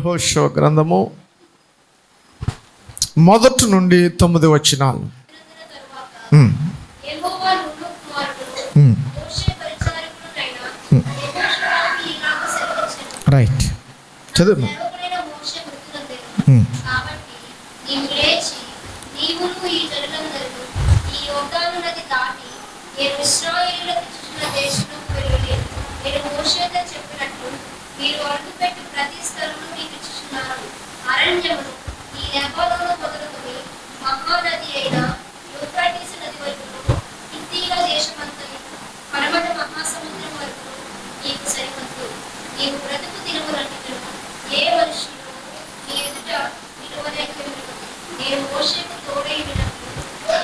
యెహోషువ గ్రంథము 1 నుండి 9 వచనాలు. రైట్, చదువు. మీరు అడుగుపెట్టి ప్రతి స్థలమును నీకు ఇచ్చుచున్నాను. అరణ్యమును ఈ లెబానోను మొదలుకొని మహానది అయిన యూఫ్రటీసు నది వరకును, హిత్తీయుల దేశమంతయు పడమట మహాసముద్రం వరకును నీకు సరిహద్దు. నీవు బ్రతుకు దినములన్నిటిలో ఏ మనుషులు నీ ఎదుట నిలువలేకపోయినను. నేను మోషేకు తోడైనట్లు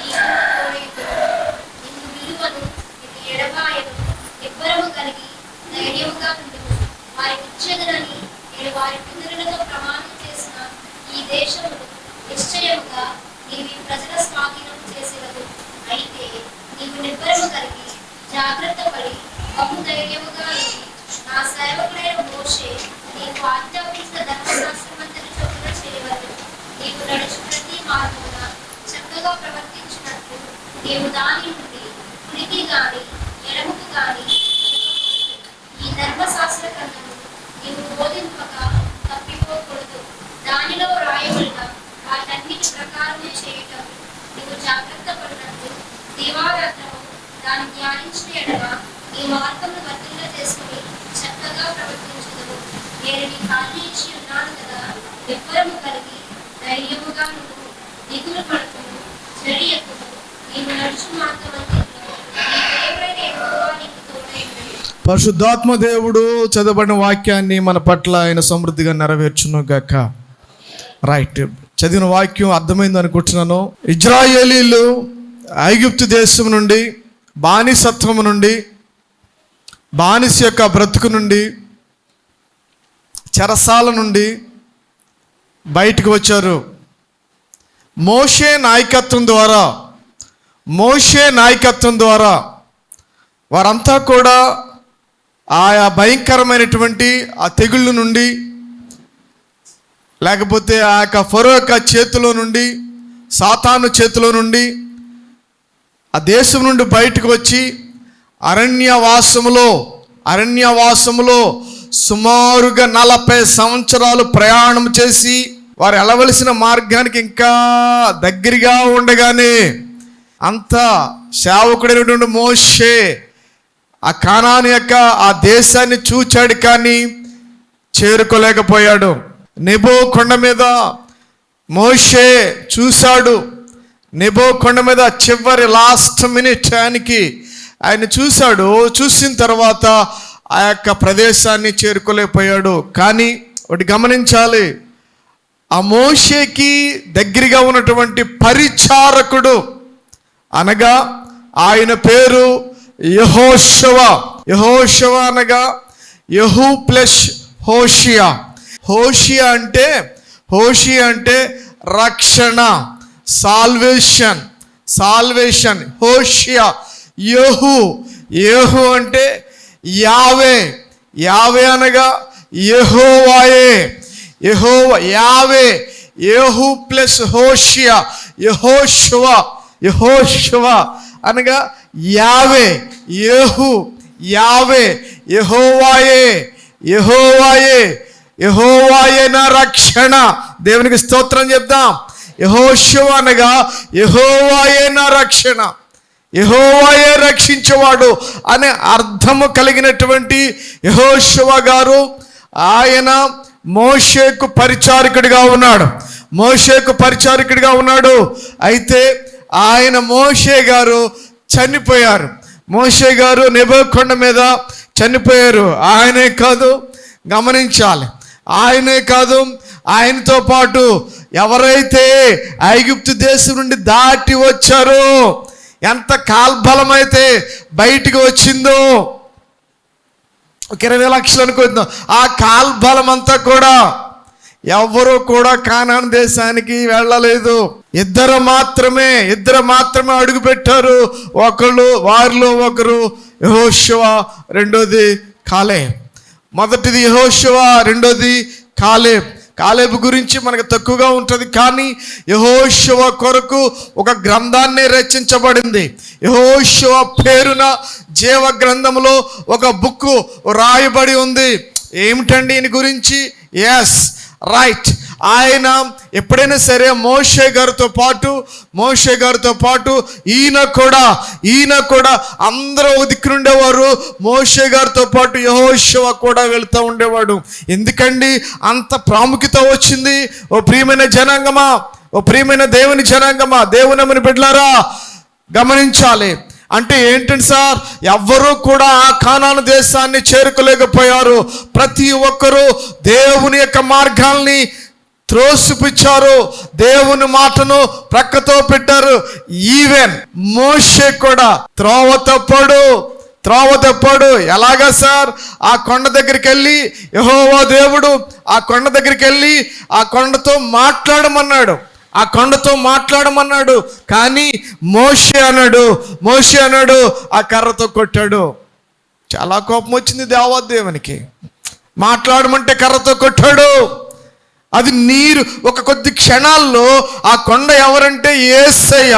నీకు తోడైయుందును. నిన్ను విలువను, నిన్ను ఎడబాయను, నిబ్బరము కలిగి ధైర్యముగా ఉండుము. వారికి ఇచ్చేదనని నేను వారి పితరులతో ప్రమాణం చేసిన ఈ దేశమును నిశ్చయముగా నీవు ఈ ప్రజల స్వాధీనం చేసేదవు. అయితే నీవు నిబ్బరము కలిగి జాగ్రత్త పడి బహు ధైర్యముగా ఉండి నా సేవకుడైన మోషే నీకు ఆజ్ఞాపించిన ధర్మశాస్త్రమంతటి చొప్పున చేయవలెను. నీవు నడుచు ప్రతి మార్గమున చక్కగా ప్రవర్తించినట్లు నీవు దాని నుండి కుడికి గాని ఎడముకు గాని ఈ ధర్మశాస్త్ర గ్రంథము నీవు బోధింపక తప్పిపోకూడదు. దానిలో రాయబడిన వాటన్నిటి ప్రకారమే చేయటం నీవు జాగ్రత్త పడినట్లు దివారాత్రము దాన్ని ధ్యానించిన ఎడల నీ మార్గమును వర్తిల్ల చేసుకుని చక్కగా ప్రవర్తించదు. నేను నీకు ఆజ్ఞ ఇచ్చి ఉన్నాను కదా, నిబ్బరము కలిగి ధైర్యముగా నువ్వు దిగులు పడుతును, చెడియకును. నీవు నడుచు మార్గమంతటిలో నీ దేవుడైన యెహోవా నీకు తోడై ఉన్నాడు. పరిశుద్ధాత్మ దేవుడు చదవబడిన వాక్యాన్ని మన పట్ల ఆయన సమృద్ధిగా నెరవేర్చును గాక. రైట్, చదివిన వాక్యం అర్థమైంది అనుకుంటున్నాను. ఇజ్రాయేలీలు ఐగుప్తు దేశం నుండి, బానిసత్వము నుండి, బానిస యొక్క బ్రతుకు నుండి, చెరసాల నుండి బయటకు వచ్చారు. మోషే నాయకత్వం ద్వారా వారంతా కూడా ఆయా భయంకరమైనటువంటి ఆ తెగుళ్ళ నుండి, లేకపోతే ఆ యొక్క ఫరో యొక్క చేతిలో నుండి, సాతాను చేతిలో నుండి ఆ దేశం నుండి బయటకు వచ్చి అరణ్యవాసములో సుమారుగా 40 సంవత్సరాలు ప్రయాణం చేసి వారు వెళ్ళవలసిన మార్గానికి ఇంకా దగ్గరగా ఉండగానే అంత సేవకుడైనటువంటి మోషే ఆ కానాను యొక్క ఆ దేశాన్ని చూచాడు, కానీ చేరుకోలేకపోయాడు. నెబో కొండ మీద మోషే చూశాడు. నెబో కొండ మీద చివరి లాస్ట్ మినిట్ ఆయన చూశాడు. చూసిన తర్వాత ఆ యొక్క ప్రదేశాన్ని చేరుకోలేకపోయాడు. కానీ ఒకటి గమనించాలి, ఆ మోషేకి దగ్గరగా ఉన్నటువంటి పరిచారకుడు అనగా ఆయన పేరు యెహోషువ అనగా యెహూ ప్లస్ హోషియా. హోషియా అంటే రక్షణ, సాల్వేషన్. హోషియా. యెహూ అంటే యావే అనగా యెహోవాయే. యెహూ ప్లస్ హోషియా, యెహోషువ అనగా యావే. యెహోవాయే నా రక్షణ. దేవునికి స్తోత్రం చెప్దాం. యెహోషువ అనగా యెహోవాయే నా రక్షణ, యెహోవాయే రక్షించేవాడు అనే అర్థము కలిగినటువంటి యెహోషువ గారు ఆయన మోషేకు పరిచారకుడిగా ఉన్నాడు. అయితే ఆయన మోషే గారు చనిపోయారు. మోషే గారు నెబో కొండ మీద చనిపోయారు. ఆయనే కాదు, గమనించాలి, ఆయనతో పాటు ఎవరైతే ఐగుప్తు దేశం నుండి దాటి వచ్చారో, ఎంత కాల్బలమైతే బయటికి వచ్చిందో, 20 లక్షలు అనుకుంటున్నాం, ఆ కాల్బలం అంతా కూడా ఎవరు కూడా కానాను దేశానికి వెళ్ళలేదు. ఇద్దరు మాత్రమే అడుగు పెట్టారు. వారిలో ఒకరు యెహోషువ, రెండోది కాలేబ్. మొదటిది యెహోషువ, రెండోది కాలేబ్. కాలేబు గురించి మనకు తక్కువగా ఉంటుంది, కానీ యెహోషువ కొరకు ఒక గ్రంథాన్ని రచించబడింది. యెహోషువ పేరున జీవ గ్రంథంలో ఒక బుక్ రాయబడి ఉంది. ఏమిటండి ఈయన గురించి? Yes, right. ఆయన ఎప్పుడైనా సరే మోషే గారితో పాటు ఈయన కూడా అందరూ ఒక దిక్కు ఉండేవారు. మోషే గారితో పాటు యెహోషువ కూడా వెళ్తూ ఉండేవాడు. ఎందుకండి అంత ప్రాముఖ్యత వచ్చింది? ఓ ప్రియమైన జనాంగమా, ఓ ప్రియమైన దేవుని జనాంగమా, దేవుని బిడ్డలారా గమనించాలి. అంటే ఏంటంటే సార్, ఎవ్వరూ కూడా ఆ కానాను దేశాన్ని చేరుకోలేకపోయారు. ప్రతి ఒక్కరూ దేవుని యొక్క మార్గాల్ని త్రోసిపుచ్చారు, దేవుని మాటను ప్రక్కతో పెట్టారు. ఈవెన్ మోషే కూడా త్రోవ తప్పాడు. ఎలాగా సార్? ఆ కొండ దగ్గరికి వెళ్ళి యెహోవా దేవుడు ఆ కొండ దగ్గరికి వెళ్ళి ఆ కొండతో మాట్లాడమన్నాడు. కానీ మోషే అన్నాడు ఆ కర్రతో కొట్టాడు. చాలా కోపం వచ్చింది దేవునికి. మాట్లాడమంటే కర్రతో కొట్టాడు. అది నీరు ఒక కొద్ది క్షణాల్లో ఆ కొండ ఎవరంటే యేసయ్య.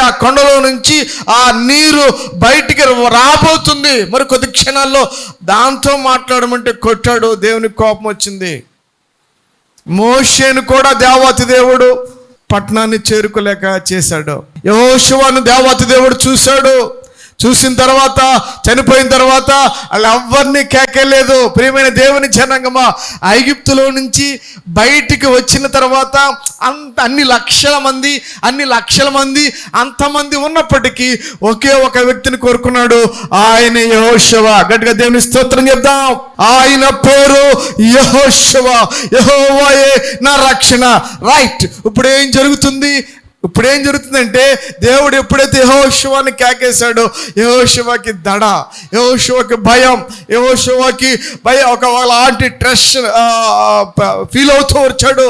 ఆ కొండలో నుంచి ఆ నీరు బయటికి రాబోతుంది. మరి కొద్ది క్షణాల్లో దాంతో మాట్లాడమంటే కొట్టాడు. దేవునికి కోపం వచ్చింది. మోషేను కూడా దేవాతి దేవుడు పట్టణాన్ని చేరుకోలేక చేశాడు. యెహోషువను దేవాతి దేవుడు చూసిన తర్వాత, చనిపోయిన తర్వాత వాళ్ళు ఎవ్వరిని కేకలేదు. ప్రియమైన దేవుని జనాంగమా, ఐగుప్తులో నుంచి బయటికి వచ్చిన తర్వాత అన్ని లక్షల మంది అంతమంది ఉన్నప్పటికీ ఒకే ఒక వ్యక్తిని కోరుకున్నాడు. ఆయన యెహోషువ. గట్టిగా దేవుని స్తోత్రం చెప్దాం. ఆయన పేరు యెహోషువ. యెహోవాయే నా రక్షణ. రైట్. ఇప్పుడు ఏం జరుగుతుందంటే దేవుడు ఎప్పుడైతే యెహోషువని కేకేశాడో యెహోషువకి దడ, యెహోషువకి భయం, ఒక అలాంటి ట్రెస్ ఫీల్ అవుతూ వచ్చాడు.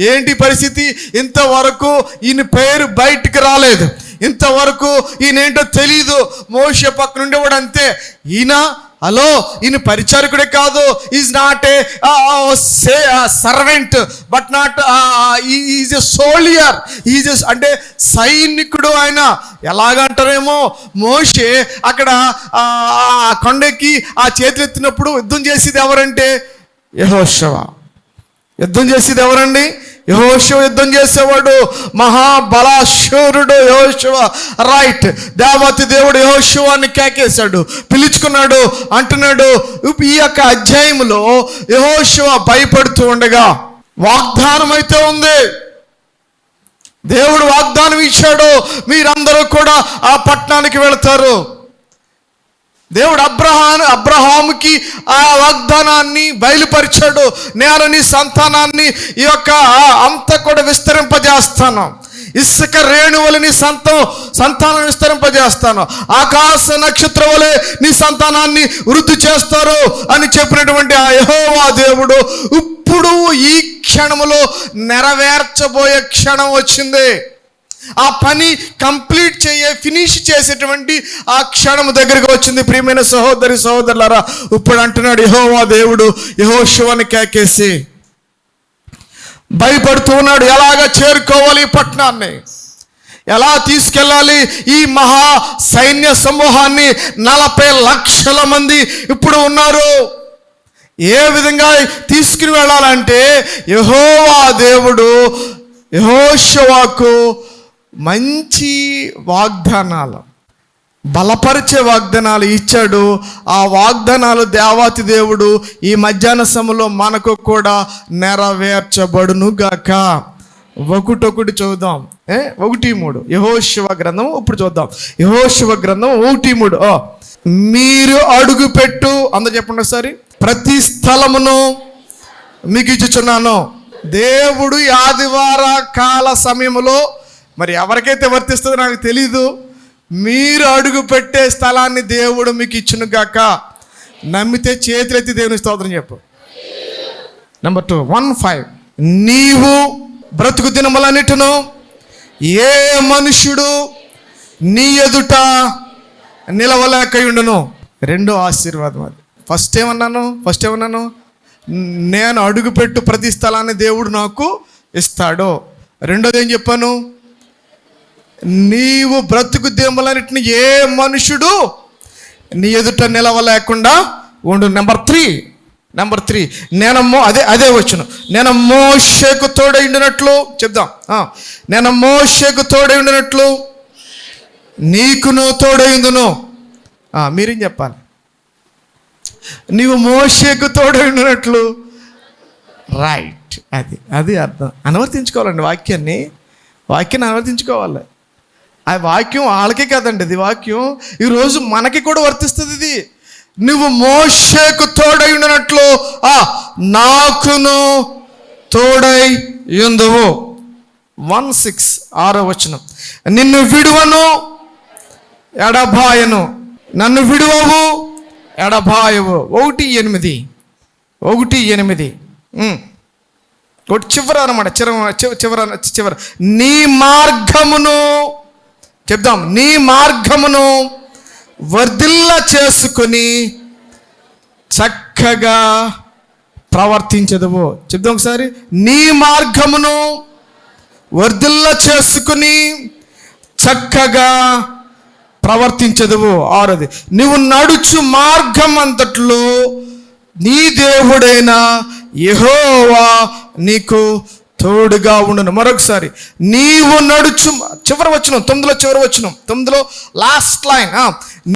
ఏంటి పరిస్థితి? ఇంతవరకు ఈయన పేరు బయటికి రాలేదు, ఇంతవరకు ఈయనేంటో తెలీదు. మోషే పక్కన ఉండేవాడు అంతే. ఈయన పరిచారకుడే కాదు, is not a servant, but not is a soldier, అంటే సైనికుడు. ఆయన ఎలాగంటారేమో, మోషే అక్కడ కొండకి ఆ చేతులు ఎత్తినప్పుడు యుద్ధం చేసేది ఎవరంటే యెహోషువ. యెహోషువ యుద్ధం చేసేవాడు. మహాబలాశూరుడు యెహోషువ. రైట్. దేవాతి దేవుడు యెహోషువని కేకేశాడు, పిలుచుకున్నాడు, అంటున్నాడు. ఈ యొక్క అధ్యాయంలో యెహోషువ భయపడుతూ ఉండగా వాగ్దానం అయితే ఉంది. దేవుడు వాగ్దానం ఇచ్చాడు, మీరందరూ కూడా ఆ పట్టణానికి వెళతారు. దేవుడు అబ్రహాముకి ఆ వాగ్దానాన్ని బయలుపరిచాడు. నేను నీ సంతానాన్ని ఈ యొక్క అంతా కూడా విస్తరింపజేస్తాను, ఇసుక రేణువలు నీ సంతానం విస్తరింపజేస్తాను, ఆకాశ నక్షత్రం వలె నీ సంతానాన్ని వృద్ధి చేస్తారు అని చెప్పినటువంటి ఆ యెహోవా దేవుడు ఇప్పుడు ఈ క్షణములో నెరవేర్చబోయే క్షణం వచ్చింది. ఆ పని ఫినిష్ చేసేటువంటి ఆ క్షణం దగ్గరికి వచ్చింది. ప్రియమైన సహోదరులారా, ఇప్పుడు అంటున్నాడు యెహోవా దేవుడు యెహోషువని కేకేసి భయపడుతూ ఉన్నాడు. ఎలాగ చేరుకోవాలి ఈ పట్టణాన్ని, ఎలా తీసుకెళ్ళాలి ఈ మహా సైన్య సమూహాన్ని? 40 లక్షల మంది ఇప్పుడు ఉన్నారు. ఏ విధంగా తీసుకుని వెళ్ళాలంటే యెహోవా దేవుడు యెహోషువకు మంచి వాగ్దానాలు, బలపరిచే వాగ్దానాలు ఇచ్చాడు. ఆ వాగ్దానాలు దేవాతి దేవుడు ఈ మధ్యాహ్న సమయంలో మనకు కూడా నెరవేర్చబడును గాక. ఒకటి చూద్దాం. 1:3 యెహోషువ గ్రంథం. ఇప్పుడు చూద్దాం యెహోషువ గ్రంథం 1:3. మీరు అడుగు పెట్టు, అందరూ చెప్పండి ఒకసారి. ప్రతి స్థలమును మీకు ఇచ్చుచున్నాను. దేవుడు ఆదివార కాల సమయంలో మరి ఎవరికైతే వర్తిస్తుందో నాకు తెలీదు, మీరు అడుగు పెట్టే స్థలాన్ని దేవుడు మీకు ఇచ్చును గాక. నమ్మితే చేతులెత్తి దేవుని స్తోత్రం చెప్పు. నెంబర్ 2, 1:5. నీవు బ్రతుకు దినములన్నిటిను ఏ మనుషుడు నీ ఎదుట నిలవలేకయుండును. రెండో ఆశీర్వాదం అది. ఫస్ట్ ఏమన్నాను? నేను అడుగుపెట్టు ప్రతి స్థలాన్ని దేవుడు నాకు ఇస్తాడు. రెండోది ఏం చెప్పాను? నీవు బ్రతుకు దిమ్మలన్నిటిని ఏ మనుషుడు నీ ఎదుట నిలవలేకుండా ఉండు. నెంబర్ త్రీ అదే వచ్చును. నేను మోషేకు తోడై ఉండినట్లు చెప్దాం. నేను మోషేకు తోడై ఉండినట్లు నీకును తోడై ఉందును. మీరేం చెప్పాలి? నీవు మోషేకు తోడై ఉండినట్లు. రైట్, అది అర్థం. అనువర్తించుకోవాలండి వాక్యాన్ని అనువర్తించుకోవాలి. ఆ వాక్యం వాళ్ళకే కదండి, ఇది వాక్యం ఈరోజు మనకి కూడా వర్తిస్తుంది. ఇది నువ్వు మోషేకు తోడై ఉండినట్లు నాకును తోడై యుందువు. 1:6 6వ వచనం. నిన్ను విడువను ఎడబాయను, నన్ను విడువవు ఎడబాయవు. 1:8 చివర అనమాట. చివర నీ మార్గమును చెప్దాం, నీ మార్గమును వర్ధిల్ల చేసుకుని చక్కగా ప్రవర్తించదువు. చెప్దాం ఒకసారి. నీ మార్గమును వర్ధిల్ల చేసుకుని చక్కగా ప్రవర్తించదువు. 6ది, నువ్వు నడుచు మార్గం అంతట్లో నీ దేవుడైన యెహోవా నీకు తోడుగా ఉండును. మరొకసారి, నీవు నడుచు చివరి వచనం 9లో లాస్ట్ లైన్.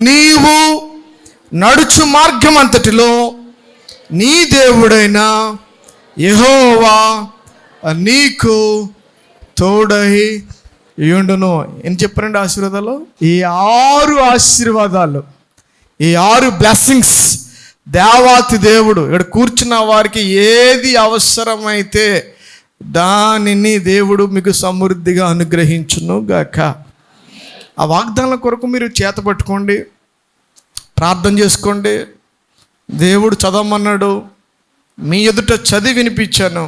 నీవు నడుచు మార్గం అంతటిలో నీ దేవుడైన యెహోవా నీకు తోడై ఉండును. ఏం చెప్పారండి ఆశీర్వాదాలు? ఈ 6 ఆశీర్వాదాలు, ఈ 6 బ్లెస్సింగ్స్ దేవాతి దేవుడు ఇక్కడ కూర్చున్న వారికి ఏది అవసరమైతే దానిని దేవుడు మీకు సమృద్ధిగా అనుగ్రహించును గాక. ఆ వాగ్దానాల కొరకు మీరు చేత పట్టుకోండి, ప్రార్థన చేసుకోండి. దేవుడు చదవమన్నాడు, మీ ఎదుట చదివి వినిపించాను,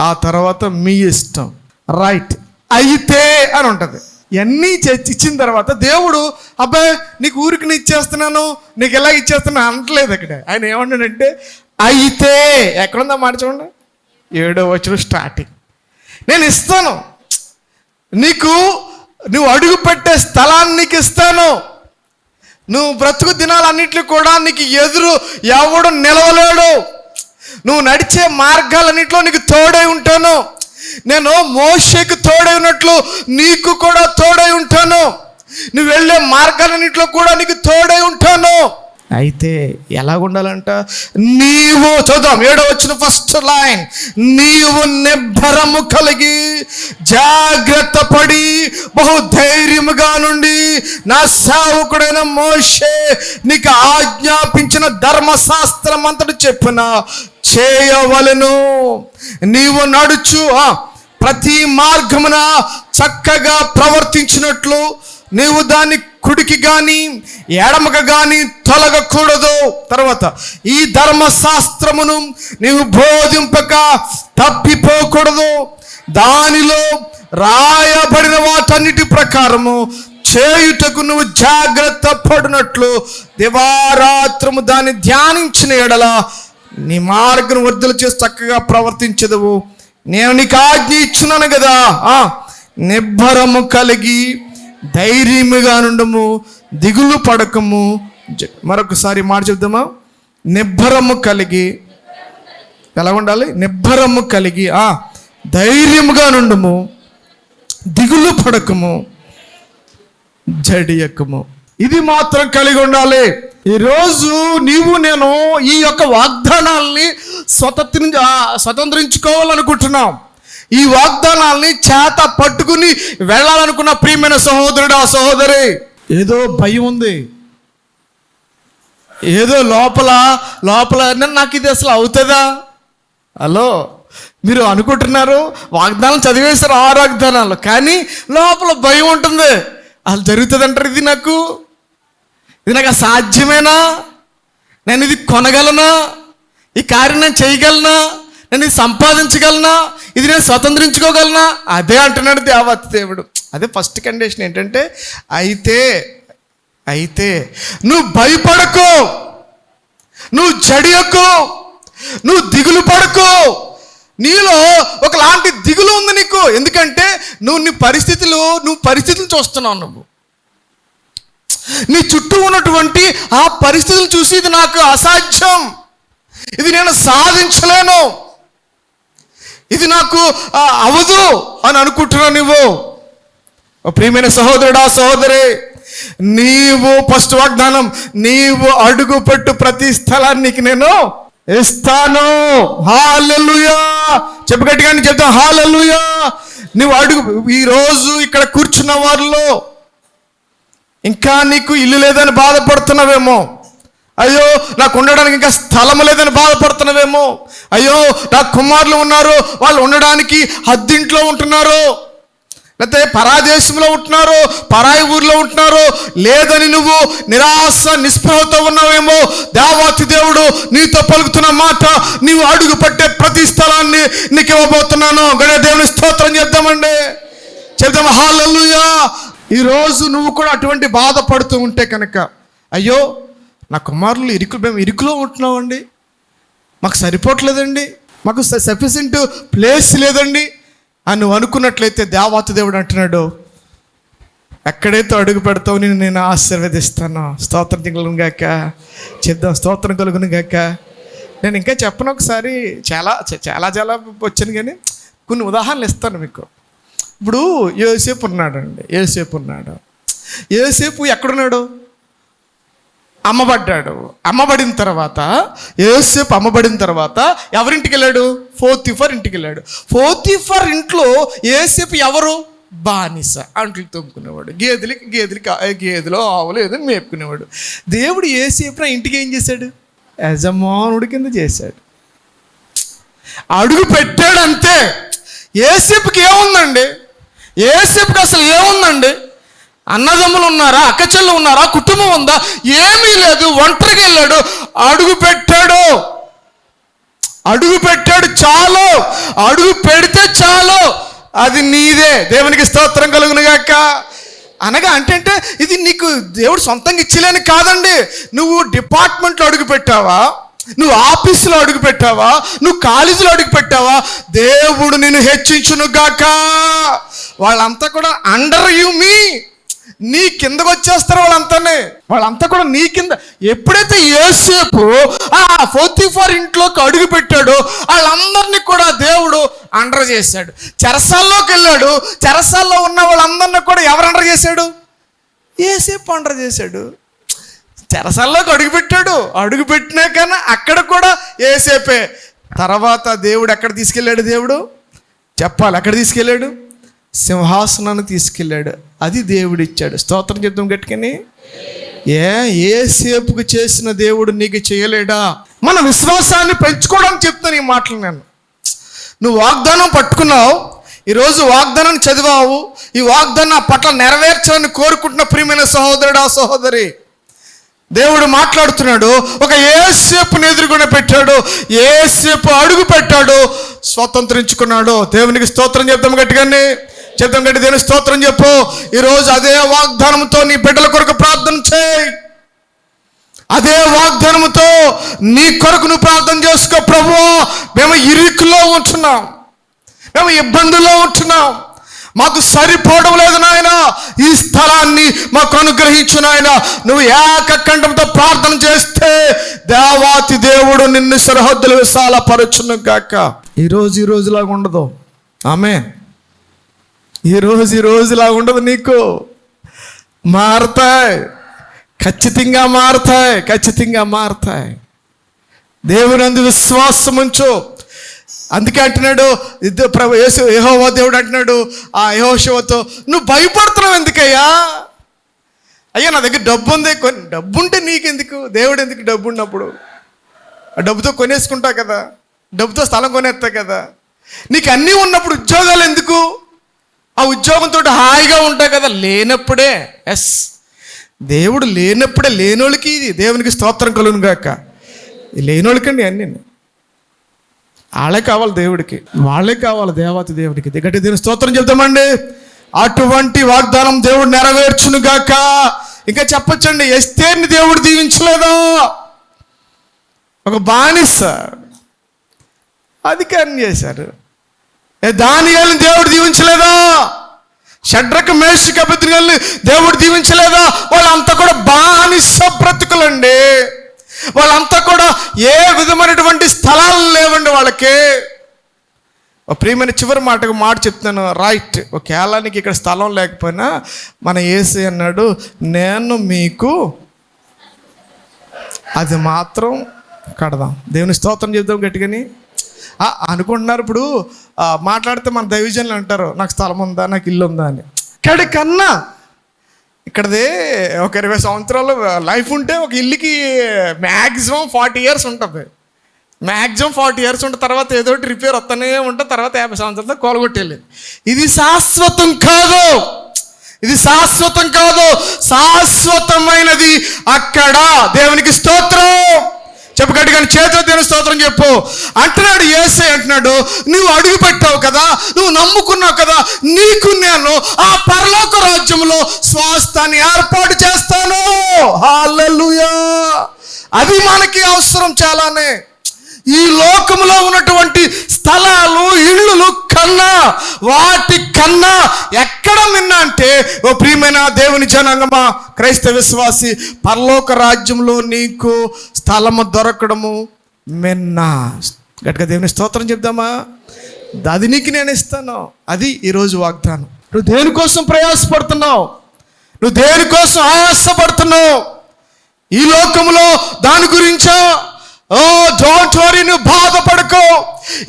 ఆ తర్వాత మీ ఇష్టం. రైట్, అయితే అని ఉంటుంది. ఇవన్నీ ఇచ్చిన తర్వాత దేవుడు అబ్బాయి నీకు ఊరికి ఇచ్చేస్తున్నాను, నీకు ఎలా ఇచ్చేస్తున్నాను అనట్లేదు. అక్కడ ఆయన ఏమన్నాడంటే అయితే, ఎక్కడుందా మాట చూడండి, 7వ వచనం స్టార్టింగ్. నేను ఇస్తాను నీకు, నువ్వు అడుగు పెట్టే స్థలాన్ని నీకు ఇస్తాను, నువ్వు బ్రతుకు దినాలన్నింటిలో కూడా నీకు ఎదురు ఎవడు నిలవలేడు, నువ్వు నడిచే మార్గాలన్నింటిలో నీకు తోడై ఉంటాను. నేను మోషేకు తోడై ఉన్నట్లు నీకు కూడా తోడై ఉంటాను, నువ్వు వెళ్ళే మార్గాలన్నింటిలో కూడా నీకు తోడై ఉంటాను. అయితే ఎలాగుండాలంట? నీవు చూద్దాం 7వ వచనం ఫస్ట్ లైన్. నీవు నిబ్బరము కలిగి జాగ్రత్త పడి బహుధైర్యముగా నుండి నా సేవకుడైన మోషే నీకు ఆజ్ఞాపించిన ధర్మశాస్త్రం అంతటి చెప్పున చేయవలెను. నీవు నడుచు ప్రతి మార్గమున చక్కగా ప్రవర్తించినట్లు నీవు దాన్ని కుడికి కానీ ఎడమకు కానీ తొలగకూడదు. తర్వాత ఈ ధర్మశాస్త్రమును నీవు బోధింపక తప్పిపోకూడదు, దానిలో రాయబడిన వాటన్నిటి ప్రకారము చేయుటకు నువ్వు జాగ్రత్త పడినట్లు దివారాత్రము దాన్ని ధ్యానించిన ఎడల నీ మార్గం వర్ధలు చేసి చక్కగా ప్రవర్తించదువు. నేను నీకు ఆజ్ఞ ఇచ్చున్నాను కదా, నిబ్బరము కలిగి ధైర్యముగా నుండము, దిగులు పడకము. మరొకసారి మాట చెప్దామా? నిబ్బరము కలిగి ఎలా ఉండాలి? నిబ్బరము కలిగి ధైర్యముగా నుండము, దిగులు పడకము, జడియకము. ఇది మాత్రం కలిగి ఉండాలి. ఈరోజు నీవు నేను ఈ యొక్క వాగ్దానాల్ని స్వతంత్రించుకోవాలనుకుంటున్నాం. ఈ వాగ్దానాల్ని చేత పట్టుకుని వెళ్ళాలనుకున్న ప్రియమైన సహోదరుడు, ఆ సహోదరి, ఏదో భయం ఉంది, ఏదో లోపల నాకు ఇది అసలు అవుతుందా? హలో, మీరు అనుకుంటున్నారు వాగ్దానం చదివేశారు 6 వాగ్దానాలు, కానీ లోపల భయం ఉంటుంది. అసలు జరుగుతుంది అంటారు, ఇది నాకు సాధ్యమేనా? నేను ఇది కొనగలనా? ఈ కార్యం నేను చేయగలనా? నేను ఇది సంపాదించగలనా? ఇది నేను స్వతంత్రించుకోగలనా? అదే అంటున్నాడు దేవత దేవుడు. అదే ఫస్ట్ కండిషన్ ఏంటంటే, అయితే నువ్వు భయపడకు, నువ్వు జడియకు, నువ్వు దిగులు పడకు. నీలో ఒకలాంటి దిగులు ఉంది నీకు. ఎందుకంటే నువ్వు పరిస్థితులు చూస్తున్నావు. నువ్వు నీ చుట్టూ ఉన్నటువంటి ఆ పరిస్థితులు చూసి ఇది నాకు అసాధ్యం, ఇది నేను సాధించలేను, ఇది నాకు అవదు అని అనుకుంటున్నావు నువ్వు. ప్రియమైన సహోదరుడా, సహోదరి, నీవు ఫస్ట్ వాగ్దానం, నీవు అడుగు పెట్టు ప్రతి స్థలానికి నేను ఇస్తాను. హల్లెలూయా. చెప్పు గట్టిగానే చెప్తాం, హల్లెలూయా. నువ్వు అడుగు. ఈరోజు ఇక్కడ కూర్చున్న వారిలో ఇంకా నీకు ఇల్లు లేదని బాధపడుతున్నావేమో. అయ్యో, నాకు ఉండడానికి ఇంకా స్థలం లేదని బాధపడుతున్నావేమో. అయ్యో, నా కుమారులు ఉన్నారు, వాళ్ళు ఉండడానికి అద్దింట్లో ఉంటున్నారు, లేకపోతే పరాదేశంలో ఉంటున్నారు, పరాయి ఊర్లో ఉంటున్నారు, లేదని నువ్వు నిరాశ నిస్పృహతో ఉన్నావేమో. దేవాతి దేవుడు నీతో పలుకుతున్న మాట, నీవు అడుగు పట్టే ప్రతి స్థలాన్ని నీకు ఇవ్వబోతున్నాను. గణే దేవుని స్తోత్రం చెప్తామండి, చెప్తాం హల్లెలూయా. ఈరోజు నువ్వు కూడా అటువంటి బాధపడుతూ ఉంటే కనుక, అయ్యో నా కుమారులు మేము ఇరుకులో ఉంటున్నామండి, మాకు సరిపోవట్లేదండి, మాకు సఫిషియెంట్ ప్లేస్ లేదండి అని నువ్వు అనుకున్నట్లయితే దేవాతి దేవుడు అంటున్నాడు, ఎక్కడైతే అడుగు పెడతావు నేను ఆశీర్వదిస్తాను. స్తోత్రం కలుగును గాక. చెప్దాం, స్తోత్రం కలుగును గాక. నేను ఇంకా చెప్పను, ఒకసారి చాలా చాలా చాలా వచ్చాను, కానీ కొన్ని ఉదాహరణలు ఇస్తాను మీకు. ఇప్పుడు యోసేపు ఉన్నాడండి. యోసేపు ఎక్కడున్నాడు? అమ్మబడ్డాడు. అమ్మబడిన తర్వాత యోసేపు అమ్మబడిన తర్వాత ఎవరింటికి వెళ్ళాడు? పోతీఫర్ ఇంటికి వెళ్ళాడు. పోతీఫర్ ఇంట్లో యోసేపు ఎవరు? బానిస. అంట్లు తోముకునేవాడు, గేదెలు ఆవులు ఏదో మేపుకునేవాడు. దేవుడు యోసేపుని ఇంటికి ఏం చేశాడు? యజమానుడి కింద చేశాడు. అడుగు పెట్టాడు అంతే. యోసేపుకి ఏముందండి? యోసేపుకి అసలు ఏముందండి? అన్నదమ్ములు ఉన్నారా? అక్కచెల్లు ఉన్నారా? కుటుంబం ఉందా? ఏమీ లేదు. ఒంటరిగా వెళ్ళాడు, అడుగు పెట్టాడు చాలు. అడుగు పెడితే చాలు, అది నీదే. దేవునికి స్తోత్రం కలుగును గాక. అనగా అంటే ఇది నీకు దేవుడు సొంతంగా ఇచ్చలేని కాదండి. నువ్వు డిపార్ట్మెంట్లో అడుగు పెట్టావా, నువ్వు ఆఫీసులో అడుగు పెట్టావా, నువ్వు కాలేజీలో అడుగు పెట్టావా, దేవుడు నిన్ను హెచ్చించును గాక. వాళ్ళంతా కూడా అండర్ యు మీ, నీ కిందకు వచ్చేస్తారు. వాళ్ళంతా కూడా నీ కింద. ఎప్పుడైతే యోసేపు ఆ పోతీఫర్ ఇంట్లోకి అడుగు పెట్టాడో వాళ్ళందరినీ కూడా దేవుడు అండర్ చేశాడు. చెరసాల్లోకి వెళ్ళాడు. చెరసాల్లో ఉన్న వాళ్ళందరినీ కూడా ఎవరు అండర్ చేశాడు? యోసేపు అండర్ చేశాడు. చెరసాల్లోకి అడుగుపెట్టాడు. అడుగు పెట్టినా కన్నా అక్కడ కూడా యోసేపే. తర్వాత దేవుడు ఎక్కడ తీసుకెళ్ళాడు? దేవుడు చెప్పాలి, ఎక్కడ తీసుకెళ్ళాడు? సింహాసనాన్ని తీసుకెళ్ళాడు. అది దేవుడు ఇచ్చాడు. స్తోత్రం చెప్తాం గట్టికని. యోసేపుకు చేసిన దేవుడు నీకు చేయలేడా? మన విశ్వాసాన్ని పెంచుకోవడానికి చెప్తాను ఈ మాటలు నేను. నువ్వు వాగ్దానం పట్టుకున్నావు, ఈరోజు వాగ్దానాన్ని చదివావు, ఈ వాగ్దానం నా పట్ల నెరవేర్చాలని కోరుకుంటున్న ప్రియమైన సహోదరుడా, సహోదరి, దేవుడు మాట్లాడుతున్నాడు. ఒక యోసేపుని ఎదురుగున పెట్టాడు. యోసేపు అడుగు పెట్టాడు, స్వతంత్రించుకున్నాడు. దేవునికి స్తోత్రం చెప్తాం గట్టిగానే, చెప్తాం గట్టి. దేవుని స్తోత్రం చెప్పు. ఈరోజు అదే వాగ్దానంతో నీ బిడ్డల కొరకు ప్రార్థన చేయి. అదే వాగ్దానంతో నీ కొరకు నువ్వు ప్రార్థన చేసుకో. ప్రభువా, మేము ఇరుకులో ఉంటున్నాం, మేము ఇబ్బందుల్లో ఉంటున్నాం, మాకు సరిపోవడం లేదు నాయన, ఈ స్థలాన్ని మాకు అనుగ్రహించు నాయన. నువ్వు ఏకకంఠంతో ప్రార్థన చేస్తే దేవాతి దేవుడు నిన్ను సరిహద్దులు విశాలపరచును గాక. ఈరోజులాగా ఉండదు. ఆమేన్. ఈ రోజులాగా ఉండదు. నీకు మారతాయి, ఖచ్చితంగా మారతాయి. దేవుని అందు విశ్వాసం ఉంచు. అందుకే అంటున్నాడు యెహోవా దేవుడు అంటున్నాడు ఆ యెహోషువతో, నువ్వు భయపడుతున్నావు ఎందుకయ్యా? అయ్యా నా దగ్గర డబ్బు ఉంది. డబ్బు ఉంటే నీకెందుకు? దేవుడు ఎందుకు? డబ్బు ఉన్నప్పుడు ఆ డబ్బుతో కొనేసుకుంటావు కదా, డబ్బుతో స్థలం కొనేస్తావు కదా. నీకు అన్నీ ఉన్నప్పుడు ఉద్యోగాలు ఎందుకు? ఆ ఉద్యోగంతో హాయిగా ఉంటావు కదా. లేనప్పుడే, దేవుడు లేనప్పుడే, లేనోళ్ళకి దేవునికి స్తోత్రం కలుగును గాక. లేనోళ్ళకండి అన్నీ వాళ్ళే కావాలి దేవుడికి, వాళ్ళే కావాలి దేవాతి దేవుడికి. గట్టి దేవుని స్తోత్రం చెప్తామండి. అటువంటి వాగ్దానం దేవుడు నెరవేర్చును గాక. ఇంకా చెప్పొచ్చండి, ఎస్తేర్ని దేవుడు దీవించలేదా? ఒక బానిస అధికారం చేశారు. దానియేలుని దేవుడు దీవించలేదా? షడ్రకు మేషకు అబేద్నెగోని దేవుడు దీవించలేదా? వాళ్ళంతా కూడా బానిస బ్రతుకులండి. వాళ్ళంతా కూడా ఏ విధమైనటువంటి స్థలాలు లేవండి వాళ్ళకి. ప్రియమైన చివరి మాట చెప్తాను, రైట్. ఒకవేళ నీకు ఇక్కడ స్థలం లేకపోయినా మన యేసయ్య అన్నాడు, నేను మీకు అది మాత్రం కడదాం. దేవుని స్తోత్రం చెప్దాం గట్టిగాని. అనుకుంటున్నారు ఇప్పుడు మాట్లాడితే మన దైవజనులు అంటారు, నాకు స్థలం ఉందా, నాకు ఇల్లు ఉందా అని. ఇక్కడికన్నా ఇక్కడదే ఒక 20 సంవత్సరాలు లైఫ్ ఉంటే ఒక ఇల్లుకి మ్యాక్సిమం 40 years ఉంటుంది. మ్యాక్సిమం 40 years ఉంటే తర్వాత ఏదో ఒకటి రిపేర్ వస్తూనే ఉంటే తర్వాత 50 సంవత్సరాలతో కోలగొట్టేలేదు. ఇది శాశ్వతం కాదు, ఇది శాశ్వతం కాదు. శాశ్వతమైనది అక్కడ. దేవునికి స్తోత్రం చెప్పు గట్టిగా, చేతిలో దేవుని స్తోత్రం చెప్పు. అంటున్నాడు యేసయ్య, అంటున్నాడు, నువ్వు అడుగు పెట్టావు కదా, నువ్వు నమ్ముకున్నావు కదా, నీకు నేను ఆ పరలోక రాజ్యంలో స్వాస్థాన్ని ఏర్పాటు చేస్తాను. హల్లెలూయా. అది మనకి అవసరం చాలానే. ఈ లోకములో ఉన్నటువంటి స్థలాలు, ఇళ్ళు కన్నా, వాటి కన్నా ఎక్కడ మిన్నా అంటే, ఓ ప్రియమైన దేవుని జనాంగమా, క్రైస్తవ విశ్వాసి, పరలోక రాజ్యంలో నీకు స్థలము దొరకడము మిన్నా. గట్టిగా దేవుని స్తోత్రం చెప్దామా? అది నీకు నేను ఇస్తాను. అది ఈరోజు వాగ్దానం. నువ్వు దేనికోసం ప్రయాసపడుతున్నావు? నువ్వు దేనికోసం ఆయాసపడుతున్నావు? ఈ లోకములో దాని గురించా? డోంట్ వరీ, నువ్వు బాధపడకో.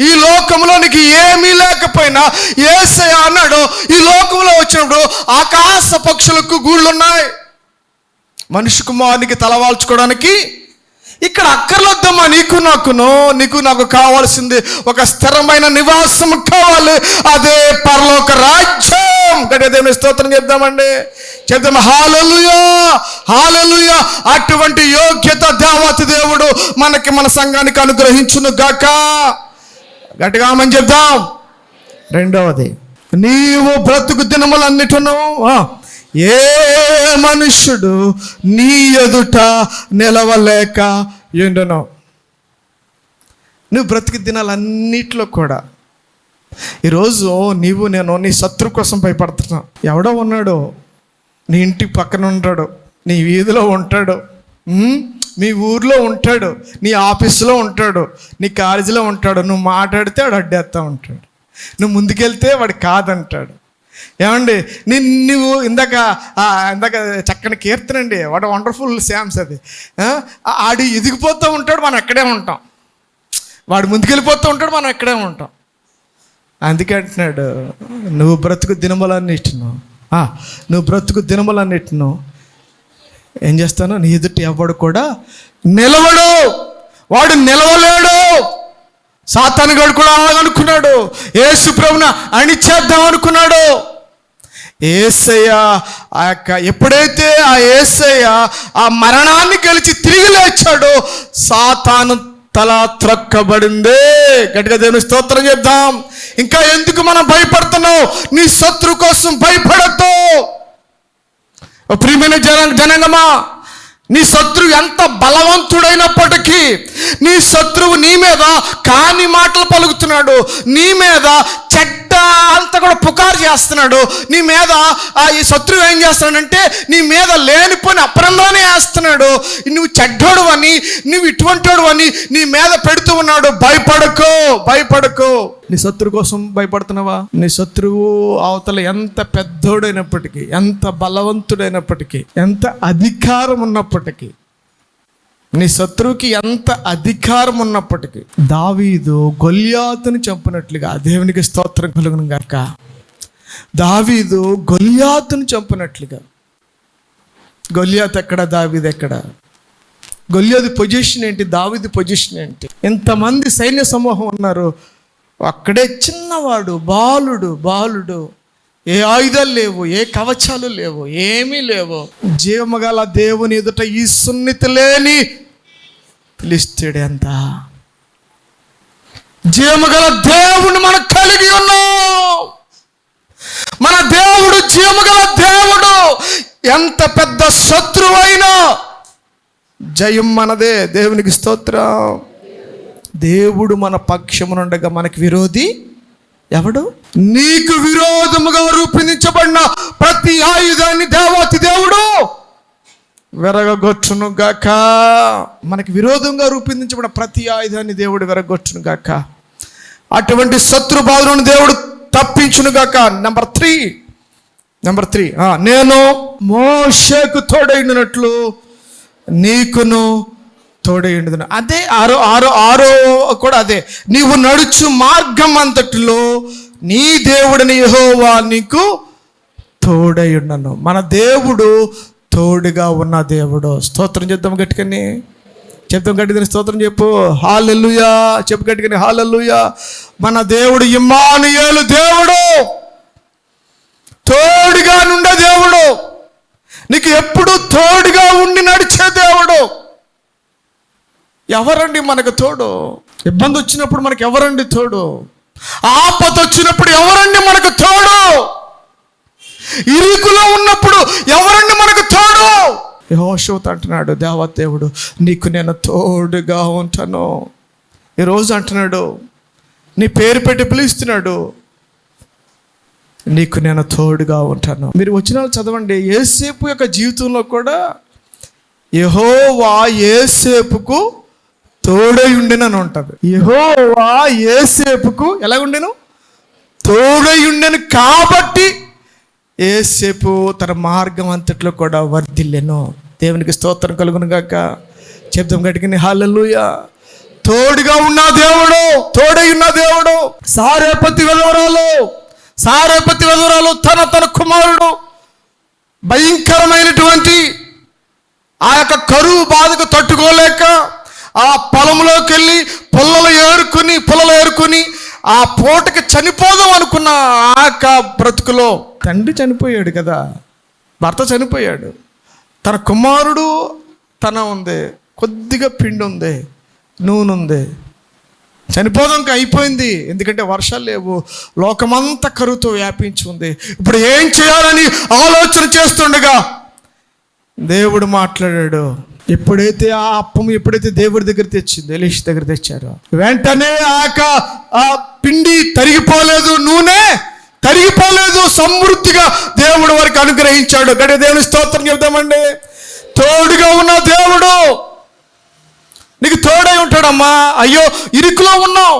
ఈ లోకంలో నీకు ఏమీ లేకపోయినా యేసయ్య అన్నాడు, ఈ లోకంలో వచ్చినప్పుడు ఆకాశ పక్షులకు గూళ్ళున్నాయి, మనిషి కుమారునికి తలవాల్చుకోవడానికి ఇక్కడ అక్కర్లొద్దమ్మా. నాకు కావాల్సింది ఒక స్థిరమైన నివాసం కావాలి, అదే పరలోక రాజ్యం. గట్టిగా దేవుని స్తోత్రం చెప్దామండి, చెప్దాం. హల్లెలూయా, హల్లెలూయా. అటువంటి యోగ్యత దేవత దేవుడు మనకి, మన సంఘానికి అనుగ్రహించును గాక. గట్టిగా ఆమేన్ చెప్దాం. రెండవది, నీవు బ్రతుకు దినములన్నిటిను ఏ మనుష్యుడు నీ ఎదుట నిలవలేక ఎండును. నువ్వు బ్రతికి దినాలన్నిట్లో కూడా ఈరోజు నేను నీ శత్రు కోసం భయపడుతున్నా. ఎవడో ఉన్నాడు, నీ ఇంటి పక్కన ఉంటాడు, నీ వీధిలో ఉంటాడు, మీ ఊర్లో ఉంటాడు, నీ ఆఫీసులో ఉంటాడు, నీ కాలేజీలో ఉంటాడు. నువ్వు మాట్లాడితే వాడు అడ్డేస్తూ ఉంటాడు, నువ్వు ముందుకెళ్తే వాడు కాదంటాడు. ఏమండి, నువ్వు ఇందాక చక్కని కీర్తనండి, వాడు వండర్ఫుల్ శామ్స్ అది. ఆడు ఎదిగిపోతూ ఉంటాడు, మనం ఎక్కడే ఉంటాం. వాడు ముందుకెళ్ళిపోతూ ఉంటాడు, మనం ఎక్కడే ఉంటాం. అందుకే అంటున్నాడు, నువ్వు బ్రతుకు దినములన్నిటిను ఏం చేస్తాను, నీ ఎదుట ఎవడు కూడా నిలవడు. వాడు నిలవలేడు. సాతానుగాడు కూడా అలాగనుకున్నాడు, యేసు ప్రభువును అణిచేద్దాం అనుకున్నాడు. యేసయ్య ఎప్పుడైతే ఆ యేసయ్య ఆ మరణాన్ని గెలిచి తిరిగి లేచాడో, సాతాను తల త్రక్కబడింది. గట్టిగా దేవుని స్తోత్రం చెప్దాం. ఇంకా ఎందుకు మనం భయపడుతున్నావు? నీ శత్రు కోసం భయపడద్దు. ప్రియమైన జనాంగమా, నీ శత్రువు ఎంత బలవంతుడైనప్పటికీ, నీ శత్రువు నీ మీద కాని మాటలు పలుకుతున్నాడు, నీ మీద చెడ్డ అంతా కూడా పుకారు చేస్తున్నాడు, నీ మీద ఈ శత్రువు ఏం చేస్తున్నాడంటే నీ మీద లేనిపోని అప్రందాన్ని వేస్తున్నాడు. నువ్వు చెడ్డోడు అని, నువ్వు ఇటువంటివాడు అని నీ మీద పెడుతూ ఉన్నాడు. భయపడకో. నీ శత్రువు కోసం భయపడుతున్నావా? నీ శత్రువు అవతల ఎంత పెద్దోడైనప్పటికీ, ఎంత బలవంతుడైనప్పటికీ, ఎంత అధికారం ఉన్నప్పటికీ, నీ శత్రువుకి ఎంత అధికారం ఉన్నప్పటికీ, దావీదు గొల్యాతుని చంపినట్లుగా, దేవునికి స్తోత్రం కలుగును గాక. దావీదు గొల్యాతుని చంపినట్లుగా. గొల్యాతు ఎక్కడ, దావీదు ఎక్కడ? గొల్యాతు పొజిషన్ ఏంటి, దావీదు పొజిషన్ ఏంటి? ఇంతమంది సైన్య సమూహం ఉన్నారు, అక్కడే చిన్నవాడు, బాలుడు. ఏ ఆయుధాలు లేవు, ఏ కవచాలు లేవు, ఏమీ లేవు. జీవమగల దేవుని ఎదుట ఈ సున్నితి లేని ఫిలిష్తీయుడు ఎంత? జీవమగల దేవుని మనం కలిగి ఉన్నాం. మన దేవుడు జీవమగల దేవుడు. ఎంత పెద్ద శత్రువైనా జయం మనదే. దేవునికి స్తోత్రం. దేవుడు మన పక్షమునుండగా మనకి విరోధి ఎవడు? నీకు విరోధముగా రూపొందించబడిన ప్రతి ఆయుధాన్ని దేవాతి దేవుడు విరగొట్టును గాక. మనకి విరోధంగా రూపొందించబడిన ప్రతి ఆయుధాన్ని దేవుడు విరగొట్టును గాక. అటువంటి శత్రు బాధలను దేవుడు తప్పించును గాక. నెంబర్ త్రీ, నేను మోషేకు తోడైనట్లు నీకును తోడైండును. అదే ఆరో కూడా అదే, నీవు నడుచు మార్గం అంతటిలో నీ దేవుడిని యెహోవా నీకు తోడైండును. మన దేవుడు తోడుగా ఉన్న దేవుడు. స్తోత్రం చెప్తాం గట్టికని, స్తోత్రం చెప్పు. హల్లెలూయా చెప్పు గట్టికని, హల్లెలూయా. మన దేవుడు ఇమ్మానుయేలు దేవుడు, తోడుగా నుండే దేవుడు, నీకు ఎప్పుడు తోడుగా ఉండి నడిచే దేవుడు. ఎవరండి మనకు తోడు? ఇబ్బంది వచ్చినప్పుడు మనకు ఎవరండి తోడు? ఆపద వచ్చినప్పుడు ఎవరండి మనకు తోడు? ఇరుకులో ఉన్నప్పుడు ఎవరండి మనకు తోడు? యెహోషువతో అంటున్నాడు దేవదేవుడు, నీకు నేను తోడుగా ఉంటాను. ఈరోజు అంటున్నాడు, నీ పేరు పెట్టి పిలుస్తున్నాడు, నీకు నేను తోడుగా ఉంటాను. మీరు వచ్చిన చదవండి, యోసేపు యొక్క జీవితంలో కూడా యెహోవా యోసేపుకు తోడై ఉండెనని ఉంటుంది. యెహోవా యోసేపుకు ఎలా ఉండెను? తోడై ఉండెను. కాబట్టి యోసేపు తన మార్గం అంతట్లో కూడా వర్ధిల్లెను. దేవునికి స్తోత్రం కలుగును గాక. చెప్తాం గట్టిగా హల్లెలూయా. తోడుగా ఉన్న దేవుడు, తోడై ఉన్న దేవుడు. సారేపతి వెలువరాలు తన కుమారుడు భయంకరమైనటువంటి ఆ యొక్క కరువు బాధకు తట్టుకోలేక ఆ పొలంలోకి వెళ్ళి పుల్లలు ఏరుకుని ఆ పూటకి చనిపోదాం అనుకున్న ఆ యొక్క బ్రతుకులో తండ్రి చనిపోయాడు కదా, భర్త చనిపోయాడు, తన కుమారుడు తన ఉంది, కొద్దిగా పిండి ఉంది, నూనె ఉంది, చనిపోదాం ఇంకా అయిపోయింది. ఎందుకంటే వర్షాలు లేవు, లోకమంతా కరువుతో వ్యాపించి ఉంది. ఇప్పుడు ఏం చేయాలని ఆలోచన చేస్తుండగా దేవుడు మాట్లాడాడు. ఎప్పుడైతే ఆ అప్పం దేవుడి దగ్గర తెచ్చింది, ఎలీషా దగ్గర తెచ్చారు, వెంటనే ఆ పిండి తరిగిపోలేదు, నూనె తరిగిపోలేదు, సమృద్ధిగా దేవుడు వారికి అనుగ్రహించాడు. గడి దేవుని స్తోత్రం చెప్దామండి. తోడుగా ఉన్న దేవుడు నీకు తోడై ఉంటాడమ్మా. అయ్యో ఇరుకులో ఉన్నావు,